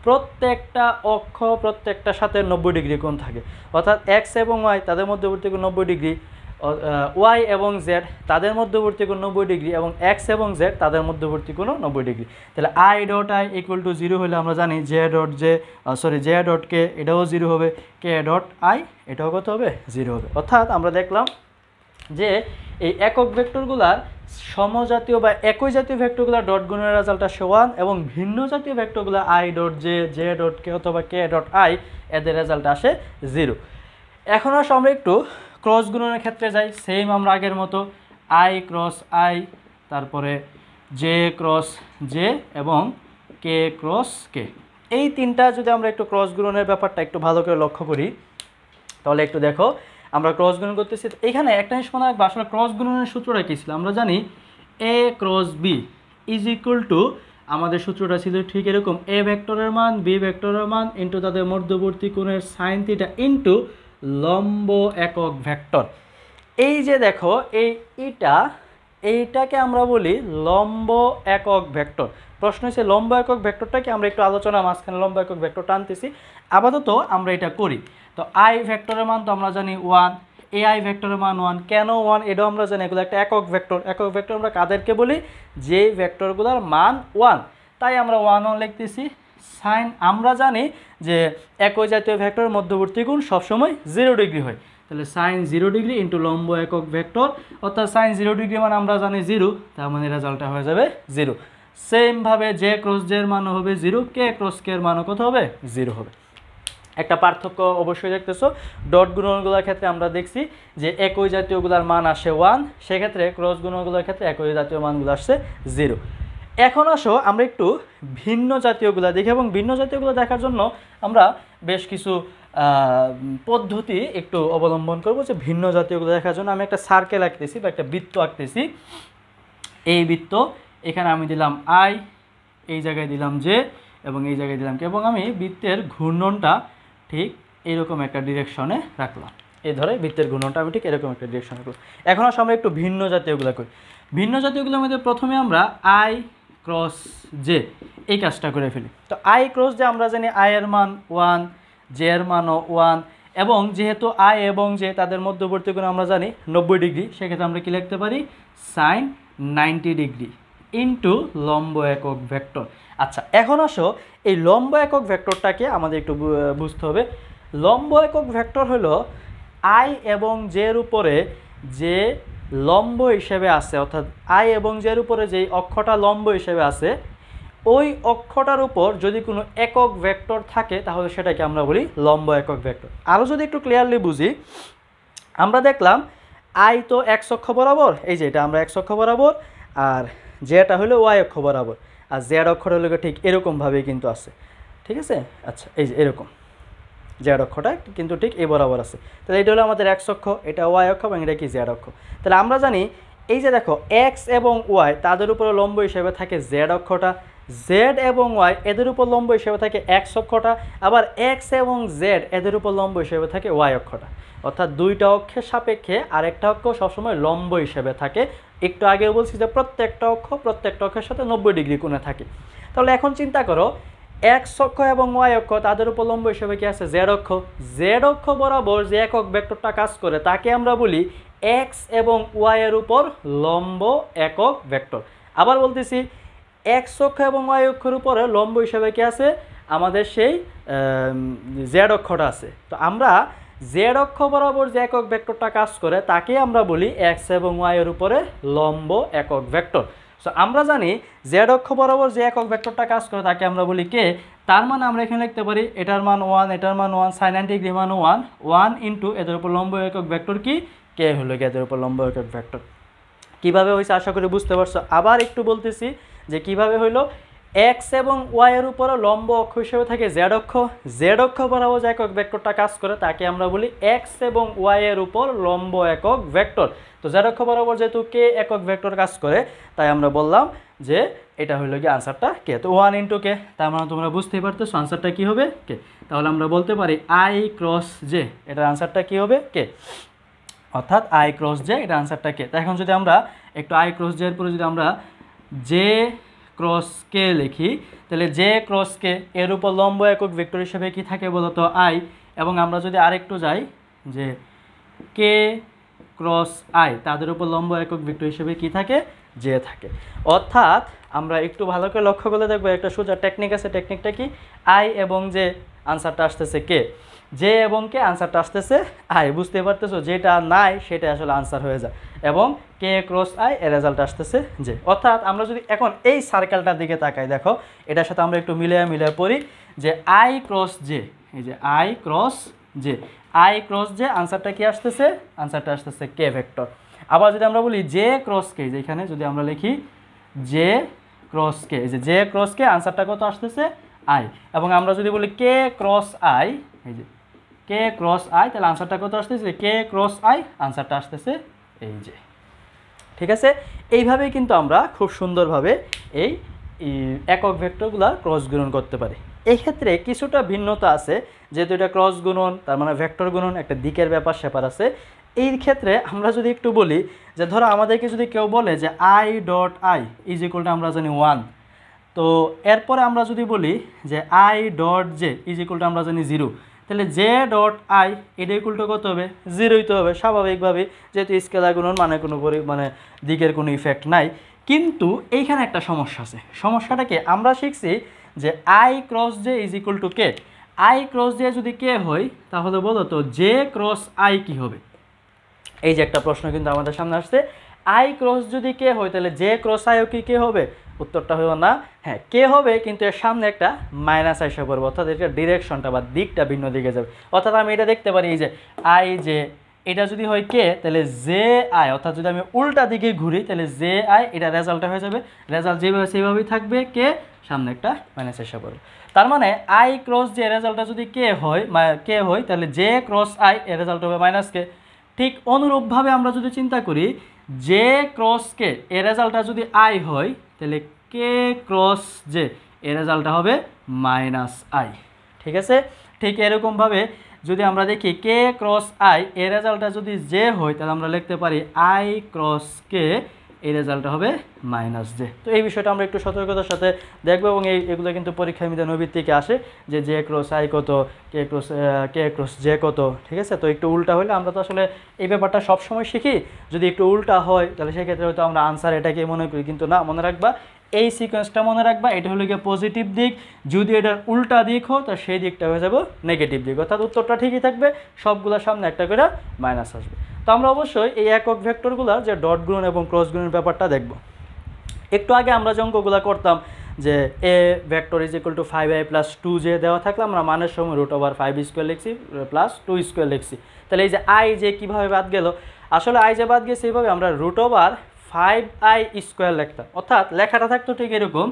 প্রত্যেকটা অক্ষ প্রত্যেকটার সাথে 90 ডিগ্রি কোণ থাকে, অর্থাৎ x এবং y তাদের মধ্যবর্তী কোণ 90 ডিগ্রি, y এবং z তাদের মধ্যবর্তী কোণ 90 ডিগ্রি এবং x এবং z তাদের মধ্যবর্তী কোণ 90 ডিগ্রি। তাহলে i dot i equal to 0 হলে আমরা জানি j ডট k এটাও 0 হবে, k ডট i এটাও কত হবে, 0 হবে। অর্থাৎ আমরা দেখলাম যে এই একক ভেক্টরগুলার সমজাতীয় বা একই জাতীয় ভেক্টরগুলোর ডট গুণের রেজাল্ট আসে 1 এবং ভিন্ন জাতীয় ভেক্টরগুলো i dot j dot k অথবা k ডট i এদের রেজাল্ট আসে 0। এখন আসলে আমরা একটু ক্রস গুণনের ক্ষেত্রে যাই। সেম আমরা আগের মতো i ক্রস i, তারপরে j ক্রস j এবং k ক্রস k, এই তিনটা যদি আমরা একটু ক্রস গুণনের ব্যাপারটা একটু ভালো করে লক্ষ্য করি তাহলে একটু দেখো আমরা ক্রস গুণন করতেছি। এখানে একটা জিনিস মনে রাখবো, আসলে ক্রস গুণনের সূত্রটা কী ছিল, আমরা জানি a cross b is equal two, আমাদের সূত্রটা ছিল ঠিক এরকম, a ভেক্টরের মান b ভেক্টরের মান ইন্টু তাদের মধ্যবর্তী কোণের সাইন থিটা ইন্টু লম্ব একক ভেক্টর। এই যে দেখো এইটাকে আমরা বলি লম্ব একক ভেক্টর। প্রশ্ন হচ্ছে লম্ব একক ভেক্টরটাকে আমরা একটু আলোচনা মাঝখানে লম্ব একক ভেক্টর টানতেছি, আপাতত আমরা এটা করি। তো আই ভেক্টরের মান তো আমরা জানি 1, ai ভেক্টরের মান 1, কেন 1 এটাও আমরা জানি, এগুলো একটা একক ভেক্টর। একক ভেক্টর আমরা কাদেরকে বলি, যে ভেক্টরগুলোর মান 1, তাই আমরা 1 লিখতেছি। সাইন আমরা জানি যে একই জাতীয় ভেক্টরের মধ্যবর্তী কোণ সবসময় 0 ডিগ্রি হয়, তাহলে সাইন 0 ডিগ্রি ইন্টু লম্ব একক ভেক্টর, অর্থাৎ সাইন 0 ডিগ্রি মানে আমরা জানি 0, তার মানে রেজাল্টটা হয়ে যাবে 0। সেমভাবে জে ক্রস জে এর মানও হবে 0, কে ক্রস কে এর মানও কত হবে, 0 হবে। একটা পার্থক্য অবশ্যই দেখতেছো, ডট গুণনগুলোর ক্ষেত্রে আমরা দেখছি যে একই জাতীয়গুলোর মান আসে 1, সেক্ষেত্রে ক্রস গুণনগুলোর ক্ষেত্রে একই জাতীয় মানগুলো আসছে 0। এখন আসো আমরা একটু ভিন্ন জাতীয়গুলো দেখি, এবং ভিন্ন জাতীয়গুলো দেখার জন্য আমরা বেশ কিছু পদ্ধতি একটু অবলম্বন করবো। যে ভিন্ন জাতীয়গুলো দেখার জন্য আমি একটা সার্কেল আঁকতেছি বা একটা বৃত্ত আঁকতেছি। এই বৃত্ত, এখানে আমি দিলাম i, এই জায়গায় দিলাম j এবং এই জায়গায় দিলাম k, এবং আমি বৃত্তের ঘূর্ণনটা ঠিক এরকম একটা ডিরেকশনে রাখলাম। এই ধরে বৃত্তের ঘূর্ণনটা আমি ঠিক এরকম একটা ডিরেকশনে রাখলাম। এখন আসলে আমরা একটু ভিন্ন জাতীয়গুলো করি। ভিন্ন জাতীয়গুলোর মধ্যে প্রথমে আমরা i ক্রস j এই কাজটা করে ফেলি। তো i ক্রস j আমরা জানি i এর মান 1, j এর মানও 1, এবং যেহেতু i এবং j তাদের মধ্যবর্তী কোণ আমরা জানি 90 ডিগ্রি, সেক্ষেত্রে আমরা কি লিখতে পারি, সাইন 90 ডিগ্রি ইন্টু লম্ব একক ভেক্টর। আচ্ছা, এখন আসো এই লম্ব একক ভেক্টরটাকে আমাদের একটু বুঝতে হবে। লম্ব একক ভেক্টর হলো i এবং j এর উপরে যে লম্ব হিসেবে আছে, অর্থাৎ i এবং j এর উপরে যেই অক্ষটা লম্ব হিসেবে আছে, ওই অক্ষটার উপর যদি কোনো একক ভেক্টর থাকে তাহলে সেটাকে আমরা বলি লম্ব একক ভেক্টর। আরও যদি একটু ক্লিয়ারলি বুঝি, আমরা দেখলাম i তো x অক্ষ বরাবর, এই যে এটা আমরা x অক্ষ বরাবর, আর জেটা হলো y অক্ষ বরাবর, আর z অক্ষটা হলো ঠিক এরকমভাবেই কিন্তু আছে, ঠিক আছে। আচ্ছা, এই যে এরকম z অক্ষটা কিন্তু ঠিক এই বরাবর আছে। তাহলে এটা হলো আমাদের x অক্ষ, এটা y অক্ষ এবং এটা কি z অক্ষ। তাহলে আমরা জানি এই যে দেখো x এবং y তাদের উপরে লম্ব হিসেবে থাকে z অক্ষটা, z এবং y এদের উপর লম্ব হিসেবে থাকে x অক্ষটা, আবার x এবং z এদের উপর লম্ব হিসেবে থাকে y অক্ষটা। অর্থাৎ দুইটা অক্ষের সাপেক্ষে আরেকটা অক্ষ সবসময় লম্ব হিসেবে থাকে। একটু আগেও বলছি যে প্রত্যেকটা অক্ষের সাথে 90 ডিগ্রি কোণে থাকে। তাহলে এখন চিন্তা করো, x অক্ষ এবং y অক্ষ তাদের উপর লম্ব হিসেবে কি আছে, z অক্ষ। z অক্ষ বরাবর যে একক ভেক্টরটা কাজ করে তাকে আমরা বলি x এবং y এর উপর লম্ব একক ভেক্টর। আবার বলতেছি, x অক্ষ এবং y অক্ষের উপরে লম্ব হিসেবে কি আছে, আমাদের সেই z অক্ষটা আছে। তো আমরা z অক্ষ বরাবর যে একক ভেক্টরটা কাজ করে তাকে আমরা বলি x এবং y এর উপরে লম্ব একক ভেক্টর। সো আমরা জানি z অক্ষ বরাবর যে একক ভেক্টরটা কাজ করে তাকে আমরা বলি কে। তার মানে আমরা এখানে লিখতে পারি এটার মান 1, এটার মান 1, sin 90 ডিগ্রি মান 1 ইন্টু এদের উপর লম্ব একক ভেক্টর কি, কে হলো এদের উপর লম্ব একক ভেক্টর। কিভাবে হয়েছে আশা করি বুঝতে পারছো। আবার একটু বলতেছি যে কিভাবে হইলো, এক্স এবং ওয়াই এর উপরে লম্ব অক্ষ হিসেবে থাকে জেড অক্ষ। জেড অক্ষ বরাবর যে একক ভেক্টরটা কাজ করে তাকে আমরা বলি এক্স এবং ওয়াই এর উপর লম্ব একক ভেক্টর। তো জেড অক্ষ বরাবর যেহেতু কে একক ভেক্টর কাজ করে তাই আমরা বললাম যে এটা হইল কি আনসারটা কে। তো 1 ইন্টু কে, তার মানে তোমরা বুঝতেই পারতেছো আনসারটা কি হবে কে। তাহলে আমরা বলতে পারি আই ক্রস জে, এটার আনসারটা কি হবে কে, অর্থাৎ আই ক্রস জে, এটা আনসারটা কে। তো এখন যদি আমরা একটু আই ক্রস জে এর পরে যদি আমরা জে ক্রস কে লিখি, তাহলে জে ক্রস কে এর উপর লম্ব একক ভেক্টর হিসেবে কি থাকে বলতো আই, এবং আমরা যদি আরেকটু যাই যে কে ক্রস আই তাদের উপর লম্ব একক ভেক্টর হিসেবে কি থাকে, জে থাকে। অর্থাৎ আমরা একটু ভালো করে লক্ষ্য করলে দেখবো একটা সোজা টেকনিক আছে। টেকনিকটা কি, আই এবং জে আনসারটা আসতেছে কে, জে এবং কে আনসারটা আসতেছে আই। বুঝতে পারতেছো, যেটা নাই সেটা আসলে আনসার হয়ে যায়, এবং কে ক্রস আই এর রেজাল্ট আসতেছে জে। অর্থাৎ আমরা যদি এখন এই সার্কেলটার দিকে তাকাই, দেখো এটার সাথে আমরা একটু মিলিয়ে পড়ি যে আই ক্রস জে, এই যে I cross J, I cross J আনসারটা কি আসতেছে, আনসারটা আসতেছে কে ভেক্টর। আবার যদি আমরা বলি জে ক্রস কে, যেখানে যদি আমরা লিখি জে ক্রস কে, এই যে জে ক্রস কে আনসারটা কত আসতেছে আই, এবং আমরা যদি বলি কে ক্রস আই, এই যে কে ক্রস আই, তাহলে আনসারটা কত আসতেছে কে ক্রস আই, আনসারটা আসতেছে এই যে। ঠিক আছে, এইভাবেই কিন্তু আমরা খুব সুন্দরভাবে এই একক ভেক্টরগুলো ক্রস গুণন করতে পারি। এই ক্ষেত্রে কিছুটা ভিন্নতা আছে, যেহেতু এটা ক্রস গুণন তার মানে ভেক্টর গুণন, একটা দিকের ব্যাপার স্যাপার আছে। এই ক্ষেত্রে আমরা যদি একটু বলি যে ধরো আমাদেরকে যদি কেউ বলে যে I dot I is equal to আমরা জানি 1, তো এরপরে আমরা যদি বলি যে I dot J is equal to আমরা জানি 0, তাহলে জে ডট আই এটা ইকুয়াল টু কত হবে, 0ই তো হবে স্বাভাবিকভাবে, যেহেতু স্কেলার গুণন মানে কোনো মানে দিকের কোনো ইফেক্ট নাই। কিন্তু এইখানে একটা সমস্যা আছে। সমস্যাটা কি, আমরা শিখছি যে I cross J is equal two K. I cross J যদি কে হয় তাহলে বলো তো জে ক্রস আই কি হবে। এই যে একটা প্রশ্ন কিন্তু আমাদের সামনে আসছে, আই ক্রস যদি কে হয় তাহলে জে ক্রস আইও কি কে হবে, উত্তরটা হইব না, হ্যাঁ কে হবে, কিন্তু এর সামনে একটা মাইনাস আইসা পড়বে, অর্থাৎ এটা ডিরেকশনটা বা দিকটা ভিন্ন দিকে যাবে। অর্থাৎ আমি এটা দেখতে পারি এই যে আই জে, এটা যদি হয় কে তাহলে জে আই, অর্থাৎ যদি আমি উল্টা দিকে ঘুরি তাহলে জে আই, এটা রেজাল্টটা হয়ে যাবে, রেজাল্ট যেভাবে সেভাবেই থাকবে, কে সামনে একটা মাইনাস আইসা পড়বে। তার মানে আই ক্রস জে রেজাল্টটা যদি কে হয় তাহলে জে ক্রস আই এর রেজাল্ট হবে মাইনাস কে। ঠিক অনুরূপভাবে আমরা যদি চিন্তা করি জে ক্রস কে এর রেজাল্টটা যদি আই হয় তাহলে কে ক্রস জে এর রেজাল্টটা হবে মাইনাস আই। ঠিক আছে, ঠিক এরকমভাবে যদি আমরা দেখি কে ক্রস আই এর রেজাল্টটা যদি জে হয় তাহলে আমরা লিখতে পারি আই ক্রস কে এই রেজাল্টটা হবে মাইনাস জে। তো এই বিষয়টা আমরা একটু সতর্কতার সাথে দেখবো, এবং এগুলো কিন্তু পরীক্ষায় মিলে নৈবিত্তিকে আসে যে জে ক্রস আই কত, কে ক্রস জে কত। ঠিক আছে, তো একটু উল্টা হলে আমরা তো আসলে এই ব্যাপারটা সবসময় শিখি, যদি একটু উল্টা হয় তাহলে সেক্ষেত্রে হয়তো আমরা আনসার এটাকে মনে করি, কিন্তু না, মনে রাখবা এই সিকোয়েন্সটা মনে রাখবা, এটা হলো গিয়ে পজিটিভ দিক, যদি এটার উল্টা দিক হয় তো সেই দিকটা হয়ে যাবে নেগেটিভ দিক, অর্থাৎ উত্তরটা ঠিকই থাকবে, সবগুলোর সামনে একটা করে মাইনাস আসবে। তো আমরা অবশ্যই এই একক ভেক্টরগুলোর যে ডট গুণন এবং ক্রস গুণের ব্যাপারটা দেখব। একটু আগে আমরা যে অঙ্কগুলো করতাম যে A vector is equal to 5i plus 2j দেওয়া থাকলে আমরা মানের সময় √5 লিখছি প্লাস 2 লিখছি। তাহলে এই যে আই যে কীভাবে বাদ গেল, আসলে আই যে বাদ গেছে এইভাবে আমরা √5i² লিখতাম, অর্থাৎ লেখাটা থাকতো ঠিক এরকম,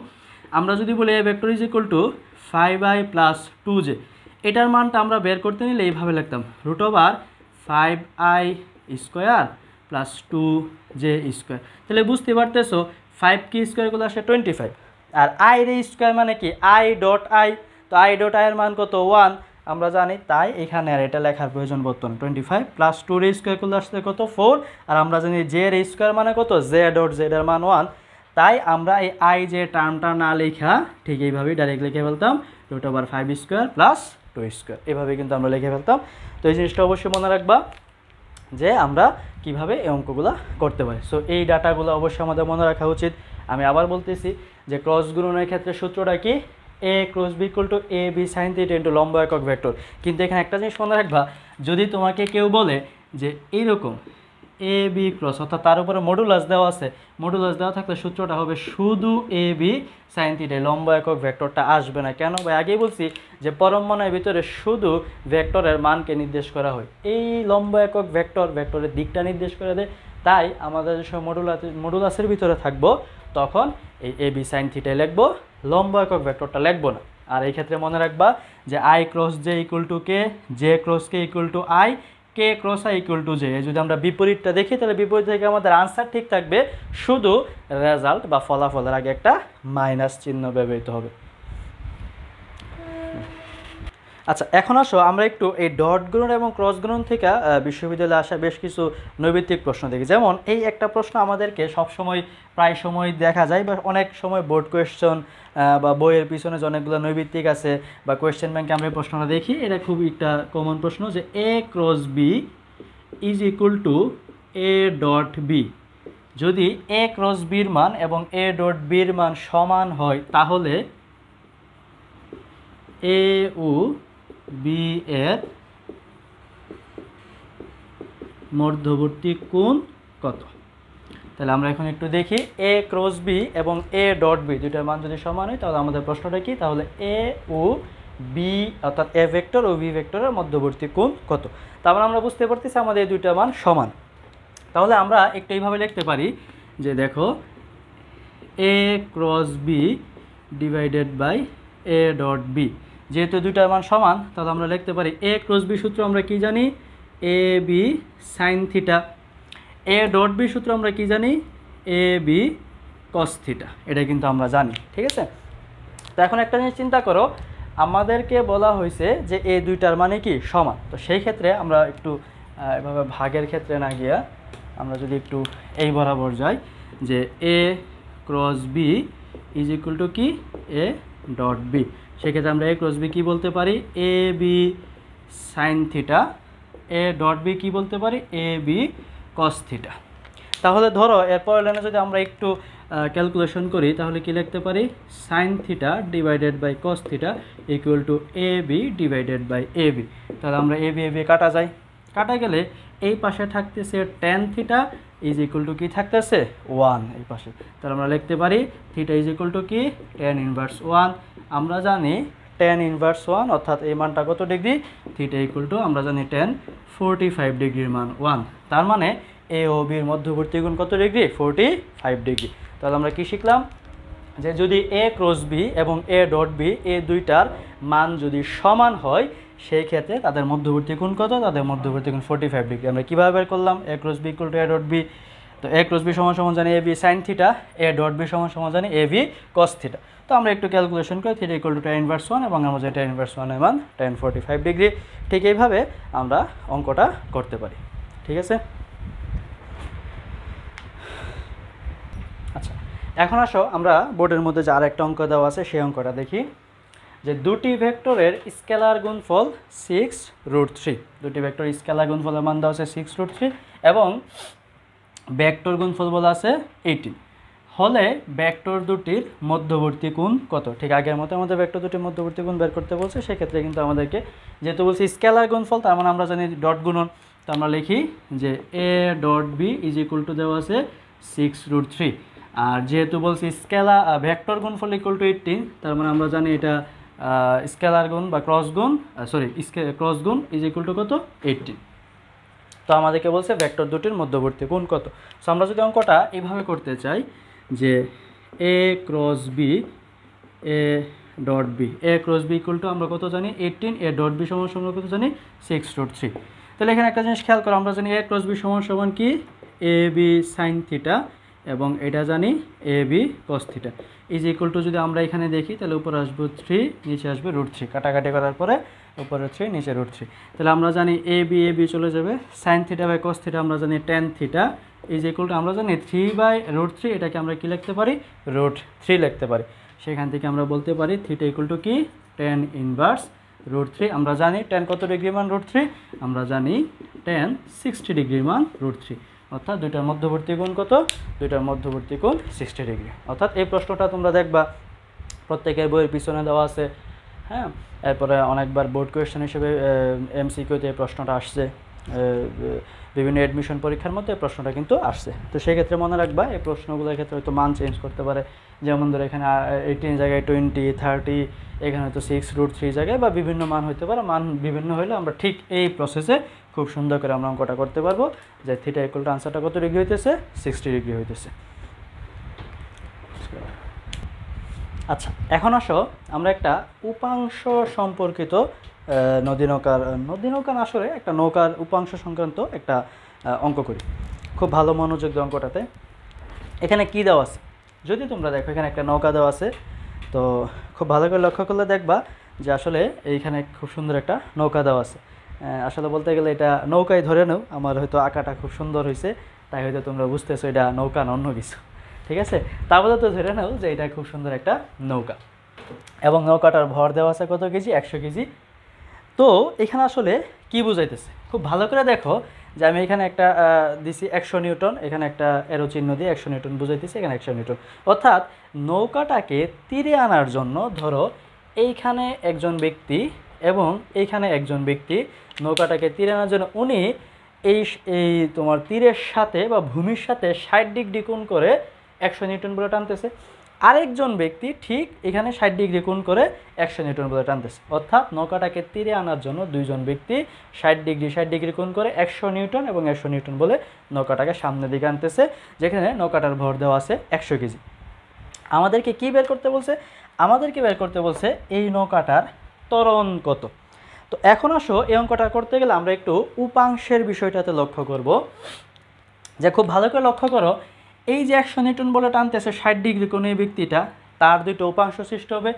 আমরা যদি বলি এ vector is equal to 5i plus 2j, এটার মানটা আমরা বের করতে নিলে এইভাবে লিখতাম √5i² প্লাস 2j²। তাহলে বুঝতে পারতেছো 5 কি স্কোয়ার গুলো আসে 25, আর আই রে স্কোয়ার মানে কি আই ডট আই, তো আই ডট আই এর মান কত 1 আমরা জানি, তাই এখানে আর এটা লেখার প্রয়োজন পড়তো না। 25 প্লাস 2 রে স্কোয়ার গুলো আসছে কত 4, আর আমরা জানি জে রে স্কোয়ার মানে কত জে ডট জেড এর মান 1, তাই আমরা এই আই যে টার্মটা না লেখা ঠিক এইভাবেই ডাইরেক্ট লিখে ফেলতাম √5² প্লাস 2², এভাবে কিন্তু আমরা লিখে ফেলতাম। তো এই জিনিসটা অবশ্যই মনে রাখবা যে আমরা কিভাবে এই অঙ্কগুলো করতে পারি। সো এই ডাটাগুলো অবশ্যই আমাদের মনে রাখা উচিত। আমি আবার বলতেছি যে ক্রস গুণনের ক্ষেত্রে সূত্রটা কি, A cross B equal to A B sine theta into লম্ব একক ভেক্টর। কিন্তু এখানে একটা জিনিস মনে রাখবা, যদি তোমাকে কেউ বলে যে এইরকম এ বি ক্রস, অর্থাৎ তার উপরে মডুলাস দেওয়া আছে, মডুলাস দেওয়া থাকলে সূত্রটা হবে শুধু এ বি সাইন থিটা, লম্ব একক ভেক্টরটা আসবে না। কেন ভাই, আগেই বলছি যে পরম মানের ভিতরে শুধু ভেক্টরের মানকে নির্দেশ করা হয়, এই লম্ব একক ভেক্টরের দিকটা নির্দেশ করে দেয়, তাই আমাদের যে মডুলাসের ভিতরে থাকবো তখন এই এ বি সাইন থিটাই লিখবো, লম্ব একক ভেক্টরটা লিখবো না। আর এই ক্ষেত্রে মনে রাখবা যে I cross J equal to K, J cross K equal to I, K cross I equal to J. যদি আমরা বিপরীতটা দেখি তাহলে বিপরীত থেকে আমাদের আনসার ঠিক থাকবে, শুধু রেজাল্ট বা ফলাফলের আগে একটা মাইনাস চিহ্ন ব্যবহৃত হবে। আচ্ছা, এখন আসো আমরা একটু এই ডট গুণন এবং ক্রস গুণন থেকে বিশ্ববিদ্যালয়ে আসা বেশ কিছু নৈবিত্তিক প্রশ্ন দেখি। যেমন এই একটা প্রশ্ন আমাদেরকে সবসময় প্রায় সময় দেখা যায়, বা অনেক সময় বোর্ড কোয়েশ্চন বা বইয়ের পিছনে যে অনেকগুলো নৈবিত্তিক আছে বা কোয়েশ্চেন ব্যাংকে আমরা এই প্রশ্নটা দেখি, এটা খুব একটা কমন প্রশ্ন যে A cross B is equal to A dot B. যদি এ ক্রস বির মান এবং এ ডট বির মান সমান হয় তাহলে এ ও বি এর মধ্যবর্তী কোণ কত? তাহলে আমরা এখন একটু দেখি, এ ক্রস বি এবং এ ডট বি দুইটার মান যদি সমান হয় তাহলে আমাদের প্রশ্নটা কি? তাহলে এ ও বি অর্থাৎ এ ভেক্টর ও বি ভেক্টরের মধ্যবর্তী কোণ কত? তারপর আমরা বুঝতে পারতেছি আমাদের এই দুইটা মান সমান। তাহলে আমরা একটু এইভাবে লিখতে পারি যে দেখো A cross B divided by A dot B, যেহেতু দুইটার মান সমান তাহলে আমরা লিখতে পারি এ ক্রস বি সূত্র আমরা কি জানি? A B sine theta. A dot B সূত্র আমরা কি জানি? A B cos theta. এটা কিন্তু আমরা জানি, ঠিক আছে? তো এখন একটা জিনিস চিন্তা করো, আমাদেরকে বলা হয়েছে যে এই দুইটার মানে কি সমান। তো সেই ক্ষেত্রে আমরা একটু এভাবে ভাগের ক্ষেত্রে না গিয়া আমরা যদি একটু এই বরাবর যাই যে A cross B is equal to কি? A dot B. সেক্ষেত্রে আমরা এ ক্রস বি কী বলতে পারি? A B sine theta. A dot B কী বলতে পারি? A B cos theta. তাহলে ধরো এরপর লাইনে যদি আমরা একটু ক্যালকুলেশন করি তাহলে কি লিখতে পারি? Sine theta divided by cos theta equal to A B divided by A B. তাহলে আমরা এ বি কাটা যায়, কাটা গেলে এই পাশে থাকতেছে tan theta is equal to কি থাকতেছে? 1 এই পাশে। তাহলে আমরা লিখতে পারি থিটা ইজ ইকুয়াল টু কি? Tan inverse 1। আমরা জানি ট্যান ইনভার্স 1 অর্থাৎ এই মানটা কত ডিগ্রি? থিটা ইকুয়াল টু আমরা জানি ট্যান 45 ডিগ্রির মান 1। তার মানে এ ও বির মধ্যবর্তী কোণ কত ডিগ্রি? 45 ডিগ্রি। তাহলে আমরা কি শিখলাম? যে যদি এ ক্রস বি এবং এ ডট বি এই দুইটার মান যদি সমান হয় সেই ক্ষেত্রে তাদের মধ্যবর্তী কোণ কত? তাদের মধ্যবর্তী কোণ 45 ডিগ্রি। আমরা কীভাবে বের করলাম? A cross B equal to A dot B. তো এ ক্রস বি সমান সমান জানি A B sine theta, A dot B সমান সমান জানি এ বি কস থিটা। তো আমরা একটু ক্যালকুলেশন করি, theta equal two tan inverse 1 এবং আমরা যে ট্যান ইনভার্স 1 এর মান ট্যান 45 ডিগ্রি। ঠিক এইভাবে আমরা অঙ্কটা করতে পারি, ঠিক আছে? আচ্ছা, এখন আসো আমরা বোর্ডের মধ্যে যে আরেকটা অঙ্ক দেওয়া আছে সেই অঙ্কটা দেখি। যে দুটি ভেক্টরের স্কেলার গুণফল 6√3। দুটি ভেক্টর স্কেলার গুণফলের মান দেওয়া আছে 6√3 এবং ভেক্টর গুণফল বলা আছে 18 হলে ভেক্টর দুটির মধ্যবর্তী কোণ কত? ঠিক আগের মতো আমাদের ভেক্টর দুটির মধ্যবর্তী কোণ বের করতে বলছে। সেক্ষেত্রে কিন্তু আমাদেরকে যেহেতু বলছি স্কেলার গুণফল, তার মানে আমরা জানি ডট গুণন। তো আমরা লিখি যে A dot B is equal to দেওয়া আছে 6√3। আর যেহেতু বলছি স্কেলার ভেক্টর গুণফল ইকুয়াল টু 18, তার মানে আমরা জানি এটা স্কেলার গুণ বা ক্রস গুণ, ক্রস গুণ ইজ ইকুয়াল টু কত? 18। তো আমাদেরকে বলছে ভেক্টর দুটির মধ্যবর্তী কোণ কত। সো আমরা যদি অঙ্কটা এইভাবে করতে চাই যে A cross B A dot B, A cross B equal to আমরা কত জানি? 18, এ ডট বি সমান সমান কত জানি? 6√3। তাহলে এখানে একটা জিনিস খেয়াল করো, আমরা জানি এ ক্রস বি সমান সমান কি? এ বি সাইন থিটা এবং এটা জানি A B cos theta is equal to, যদি আমরা এখানে দেখি তাহলে উপরে আসবে 3, নিচে আসবে √3। কাটাকাটি করার পরে উপরে 3 নিচে √3। তাহলে আমরা জানি এ বি চলে যাবে, sine theta by cos theta আমরা জানি tan theta is equal to আমরা জানি 3/√3। এটাকে আমরা কি লিখতে পারি? √3 লিখতে পারি। সেখান থেকে আমরা বলতে পারি থিটা ইকুয়াল টু কি? Tan inverse √3। আমরা জানি ট্যান কত ডিগ্রি মান √3? আমরা জানি ট্যান 60 ডিগ্রি মান √3। অর্থাৎ দুইটার মধ্যবর্তী কোণ কত? দুইটার মধ্যবর্তী কোণ 60 ডিগ্রি। অর্থাৎ এই প্রশ্নটা তোমরা দেখবা প্রত্যেকের বইয়ের পিছনে দেওয়া আছে, হ্যাঁ। এরপরে অনেকবার বোর্ড কোয়েশ্চেন হিসেবে এমসিকিউতে এই প্রশ্নটা আসছে, বিভিন্ন অ্যাডমিশন পরীক্ষার মধ্যে এই প্রশ্নটা কিন্তু আসছে। তো সেই ক্ষেত্রে মনে রাখবা এই প্রশ্নগুলোর ক্ষেত্রে হয়তো মান চেঞ্জ করতে পারে। যেমন ধরো এখানে 18 জায়গায় 20, 30, এখানে হয়তো 6√3 জায়গায় বা বিভিন্ন মান হতে পারে। মান বিভিন্ন হলে আমরা ঠিক এই প্রসেসে খুব সুন্দর করে আমরা অঙ্কটা করতে পারবো যে থিটা ইকুয়াল টু আনসারটা কত ডিগ্রি হইতেছে? 60 ডিগ্রি হইতেছে। আচ্ছা, এখন আসো আমরা একটা উপাংশ সম্পর্কিত নদী নৌকার আসলে একটা নৌকার উপাংশ সংক্রান্ত একটা অঙ্ক করি। খুব ভালো মনোযোগ দিয়ে অঙ্কটাতে। এখানে কি দেওয়া আছে যদি তোমরা দেখো, এখানে একটা নৌকা দেওয়া আছে। তো খুব ভালো করে লক্ষ্য করলে দেখবা যে আসলে এইখানে খুব সুন্দর একটা নৌকা দেওয়া আছে। আসলে বলতে গেলে এটা নৌকায় ধরে নাও, আমার হয়তো আঁকাটা খুব সুন্দর হয়েছে তাই হয়তো তোমরা বুঝতেছো এটা নৌকা না অন্য কিছু, ঠিক আছে। তারপরে তো ধরে নাও যে এটা খুব সুন্দর একটা নৌকা, এবং নৌকাটার ভর দেওয়া আছে কত কেজি, 100 কেজি। তো এখানে আসলে কি বুঝাইতেছে খুব ভালো করে দেখো, যে আমি এখানে একটা দিছি 100 নিউটন, এখানে একটা এরো চিহ্ন দিয়ে 100 নিউটন বুঝাইতেছি, এখানে 100 নিউটন। অর্থাৎ নৌকাটাকে তীরে আনার জন্য ধরো এইখানে একজন ব্যক্তি এবং এইখানে একজন ব্যক্তি নৌকাটাকে তীরে আনার জন্য উনি এই এই তোমার তীরের সাথে বা ভূমির সাথে 60 ডিগ্রি কোণ করে 100 নিউটন বলে টানতেছে। আরেকজন ব্যক্তি ঠিক এখানে 60 ডিগ্রি কোণ করে 100 নিউটন বলে টানতেছে। অর্থাৎ নৌকাটাকে তীরে আনার জন্য দুইজন ব্যক্তি 60 ডিগ্রি কোণ করে 100 নিউটন এবং 100 নিউটন বলে নৌকাটাকে সামনের দিকে আনতেছে, যেখানে নৌকাটার ভর দেওয়া আছে 100 কেজি। আমাদেরকে কি বের করতে বলছে? আমাদেরকে বের করতে বলছে এই নৌকাটার ত্বরণ কত। তো এখন আসো এই অঙ্কটা করতে গেলে আমরা একটু উপাংশের বিষয়টাতে লক্ষ্য করব, যে খুব ভালো করে লক্ষ্য করো, এই যে 100 নিউটন বলে টানতেছে 60 ডিগ্রি কোণে এই ব্যক্তিটা, তার দুটো উপাংশ সৃষ্টি হবে।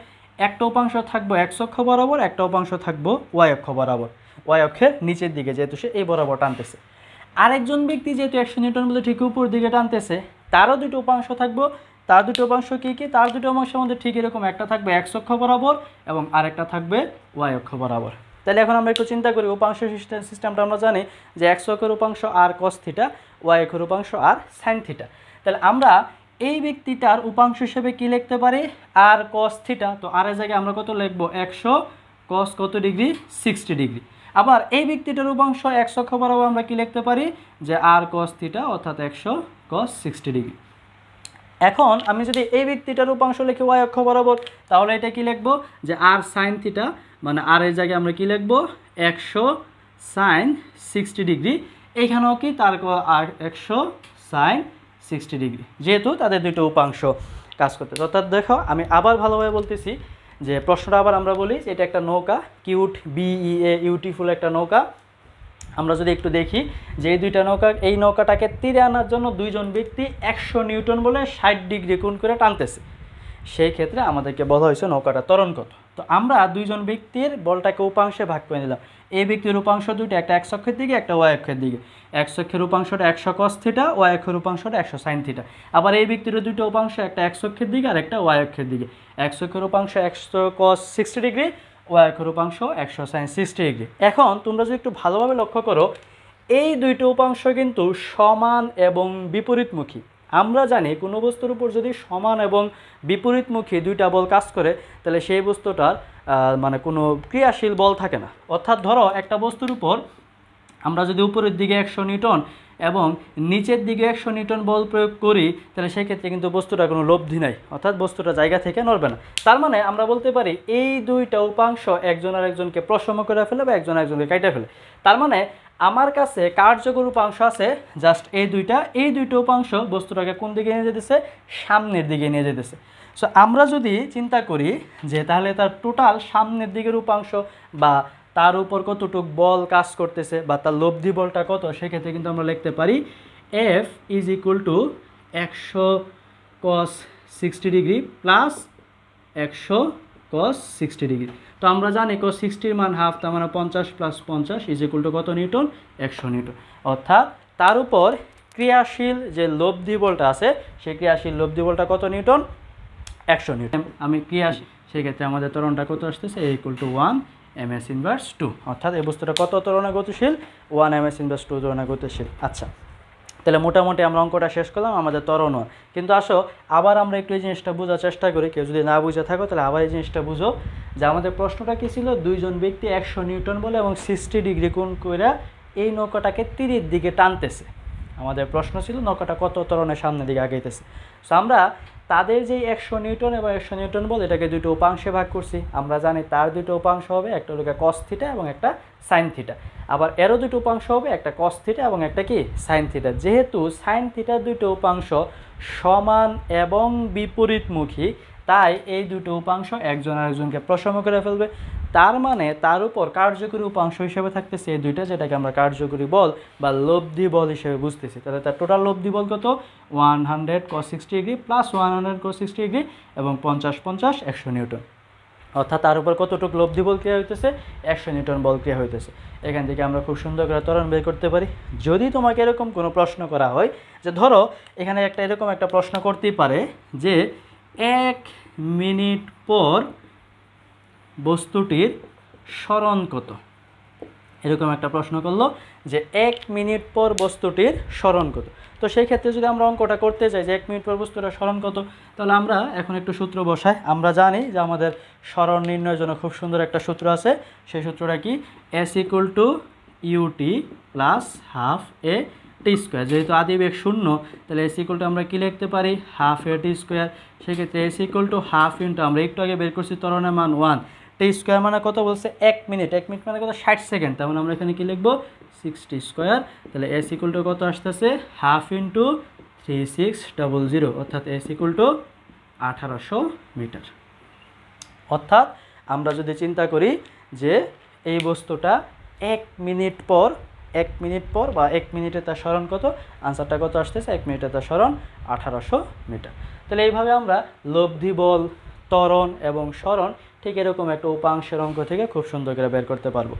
একটা উপাংশ থাকবো x অক্ষ বরাবর, একটা উপাংশ থাকবো y অক্ষ বরাবর, y অক্ষের নিচের দিকে, যেহেতু সে এই বরাবর টানতেছে। আরেকজন ব্যক্তি যেহেতু 100 নিউটন বলে ঠিক উপর দিকে টানতেছে, তারও দুটো উপাংশ থাকবো। তার দুটো উপাংশ কী কী? তার দুটো উপাংশের মধ্যে ঠিক এরকম একটা থাকবে x অক্ষ বরাবর এবং আরেকটা থাকবে y অক্ষ বরাবর। তাহলে এখন আমরা একটু চিন্তা করি, উপাংশ সিস্টেমটা আমরা জানি যে x অক্ষের উপাংশ আর cos থিটা, y অক্ষের উপাংশ আর sin থিটা। তাহলে আমরা এই ব্যক্তিটার উপাংশ হিসেবে কি লিখতে পারি? আর cos থিটা। তো আর এর জায়গায় আমরা কত লিখবো? 100 cos কত ডিগ্রি? 60 ডিগ্রি। আবার এই ব্যক্তিটার উপাংশ x অক্ষ বরাবর আমরা কি লিখতে পারি? যে আর cos থিটা, অর্থাৎ 100 cos 60 ডিগ্রি। এখন আমি যদি এই ব্যক্তিটার উপাংশ লিখি y অক্ষ বরাবর, তাহলে এটা কি লিখবো? যে আর sin থিটা, মানে আর এর জায়গায় আমরা কি লিখবো? 100 sin 60 ডিগ্রি। এইখানেও কি তার আর 100 sin 60 ডিগ্রি, যেহেতু তাদের দুটো উপাংশ কাজ করতে। অর্থাৎ দেখো আমি আবার ভালোভাবে বলতেছি, যে প্রশ্নটা আবার আমরা বলি যে এটা একটা নৌকা, কিউট BEA ইউটিফুল একটা নৌকা। আমরা যদি একটু দেখি যে এই দুইটা নৌকা, এই নৌকাটাকে তীরে আনার জন্য দুইজন ব্যক্তি 100 নিউটন বলে 60 ডিগ্রি কোণ করে টানতেছে। সেই ক্ষেত্রে আমাদেরকে বলা হয়েছে নৌকাটা ত্বরণ কত। তো আমরা দুইজন ব্যক্তির বলটাকে উপাংশে ভাগ করে নিলাম। এই ব্যক্তির উপাংশ দুইটা, একটা x অক্ষের দিকে, একটা y অক্ষের দিকে। x অক্ষের উপাংশটা 100 cos থিটা, y অক্ষের উপাংশটা 100 sin থিটা। আবার এই ব্যক্তির দুটো উপাংশ, একটা x অক্ষের দিকে আর একটা y অক্ষের দিকে। x অক্ষের উপাংশ 100 cos 60 ডিগ্রি, y অক্ষের উপাংশ 100 sin 60 ডিগ্রি। এখন তোমরা যদি একটু ভালোভাবে লক্ষ্য করো, এই দুইটো উপাংশ কিন্তু সমান এবং বিপরীতমুখী। আমরা জানি কোনো বস্তুর উপর যদি সমান এবং বিপরীতমুখী দুইটা বল কাজ করে, তাহলে সেই বস্তুটার মানে কোনো ক্রিয়াশীল বল থাকে না। অর্থাৎ ধরো একটা বস্তুর উপর আমরা যদি উপরের দিকে 100 নিউটন এবং নিচের দিকে 100 নিউটন বল প্রয়োগ করি, তাহলে সেক্ষেত্রে কিন্তু বস্তুটা কোনো লব্ধি নাই, অর্থাৎ বস্তুটা জায়গা থেকে নড়বে না। তার মানে আমরা বলতে পারি এই দুইটা উপাংশ একজন আরেকজনকে প্রশম করে ফেলে বা একজন আরেকজনকে কাটা ফেলে। তার মানে আমার কাছে কার্যকর উপাংশ আছে জাস্ট এই দুইটা উপাংশ বস্তুটাকে কোন দিকে নিয়ে যেতেছে? সামনের দিকে নিয়ে যেতেছে। সো আমরা যদি চিন্তা করি যে তাহলে তার টোটাল সামনের দিকের উপাংশ বা তার উপর কতটুক বল কাজ করতেছে বা তার লব্ধি বলটা কত, সেক্ষেত্রে কিন্তু আমরা লিখতে পারি F is equal two 100 cos 60 degree plus 100 cos 60 degree. তো আমরা জানি cos 60 মান হাফ, তার মানে 50 প্লাস 50 ইজ ইকুয়াল টু কত নিউটন? 100 নিউটন। অর্থাৎ তার উপর ক্রিয়াশীল যে লব্ধি বলটা আছে, সেই ক্রিয়াশীল লব্ধি বলটা কত নিউটন? 100 নিউটন। আমি ক্রিয়াশীল, সেক্ষেত্রে আমাদের ত্বরণটা কত আসতেছে? Equal to 1 ms inverse 2। অর্থাৎ এই বস্তুটা কত ত্বরণে গতিশীল? 1 ms ইনভার্স 2 ত্বরণে গতিশীল। আচ্ছা, তাহলে মোটামুটি আমরা অঙ্কটা শেষ করলাম, আমাদের ত্বরণও। কিন্তু আসো আবার আমরা একটু এই জিনিসটা বোঝার চেষ্টা করি, কেউ যদি না বুঝে থাকো তাহলে আবার এই জিনিসটা বুঝো যে আমাদের প্রশ্নটা কী ছিল? দুইজন ব্যক্তি 100 নিউটন বলে এবং 60 ডিগ্রি কোণ করে এই নৌকাটাকে তীরের দিকে টানতেছে। আমাদের প্রশ্ন ছিল নৌকাটা কত ত্বরণের সামনের দিকে আগাইতেছে। সো আমরা তাদের যেই 100 নিউটন এবং 100 নিউটন বল, এটাকে দুটো উপাংশে ভাগ করছি। আমরা জানি তার দুটো উপাংশ হবে, একটা হলো cos থিটা এবং একটা sin থিটা। আবার এরও দুটো উপাংশ হবে, একটা cos থিটা এবং একটা কি? sin theta. যেহেতু sin থিটার দুটো উপাংশ সমান এবং বিপরীতমুখী, তাই এই দুটো উপাংশ একজন আরেকজনকে প্রশম করে ফেলবে। তার মানে তার উপর কার্যকরী উপাংশ হিসেবে থাকতেছে এই দুইটা, যেটাকে আমরা কার্যকরী বল বা লব্ধি বল হিসেবে বুঝতেছি। তাহলে তার টোটাল লব্ধি বল কত? 100 cos 60 degree plus 100 cos 60 degree এবং 50 50 100 নিউটন। অর্থাৎ তার উপর কতটুকু লব্ধি বল ক্রিয়া হইতেছে? 100 নিউটন বল ক্রিয়া হইতেছে। এখান থেকে আমরা খুব সুন্দর করে ত্বরণ বের করতে পারি। যদি তোমাকে এরকম কোনো প্রশ্ন করা হয় যে ধরো এখানে এরকম একটা প্রশ্ন করতেই পারে যে 1 মিনিট পর বস্তুটির সরণ কত, এরকম একটা প্রশ্ন করলো যে 1 মিনিট পর বস্তুটির সরণ কত। তো সেই ক্ষেত্রে যদি আমরা অঙ্কটা করতে চাই যে 1 মিনিট পর বস্তুটার সরণ কত, তাহলে আমরা এখন একটু সূত্র বসাই। আমরা জানি যে আমাদের সরণ নির্ণয়ের জন্য খুব সুন্দর একটা সূত্র আছে। সেই সূত্রটা কি? s = ut প্লাস হাফ এ টি স্কোয়ার। যেহেতু আদিবেগ শূন্য, তাহলে s = আমরা কি লিখতে পারি? হাফ এ টি স্কোয়ার। সেক্ষেত্রে s = হাফ ইন্টু আমরা একটু আগে বের করছি ত্বরণের মান 1, টি স্কোয়ার মানে কত বলছে? 1 মিনিট। 1 মিনিট মানে কত? 60 সেকেন্ড। তার মানে আমরা এখানে কি লিখবো? 60 স্কোয়ার। তাহলে s = কত আসতেছে? হাফ ইন্টু 3600, অর্থাৎ s = 1800 মিটার। অর্থাৎ আমরা যদি চিন্তা করি যে এই বস্তুটা 1 মিনিট পর বা 1 মিনিটে তার সরণ কত, আনসারটা কত আসতেছে? 1 মিনিটে তার সরণ 1800 মিটার। তাহলে এইভাবে আমরা লব্ধি বল, ত্বরণ এবং সরণ ঠিক এরকম একটা উপাংশের অঙ্ক থেকে খুব সুন্দর করে বের করতে পারবো।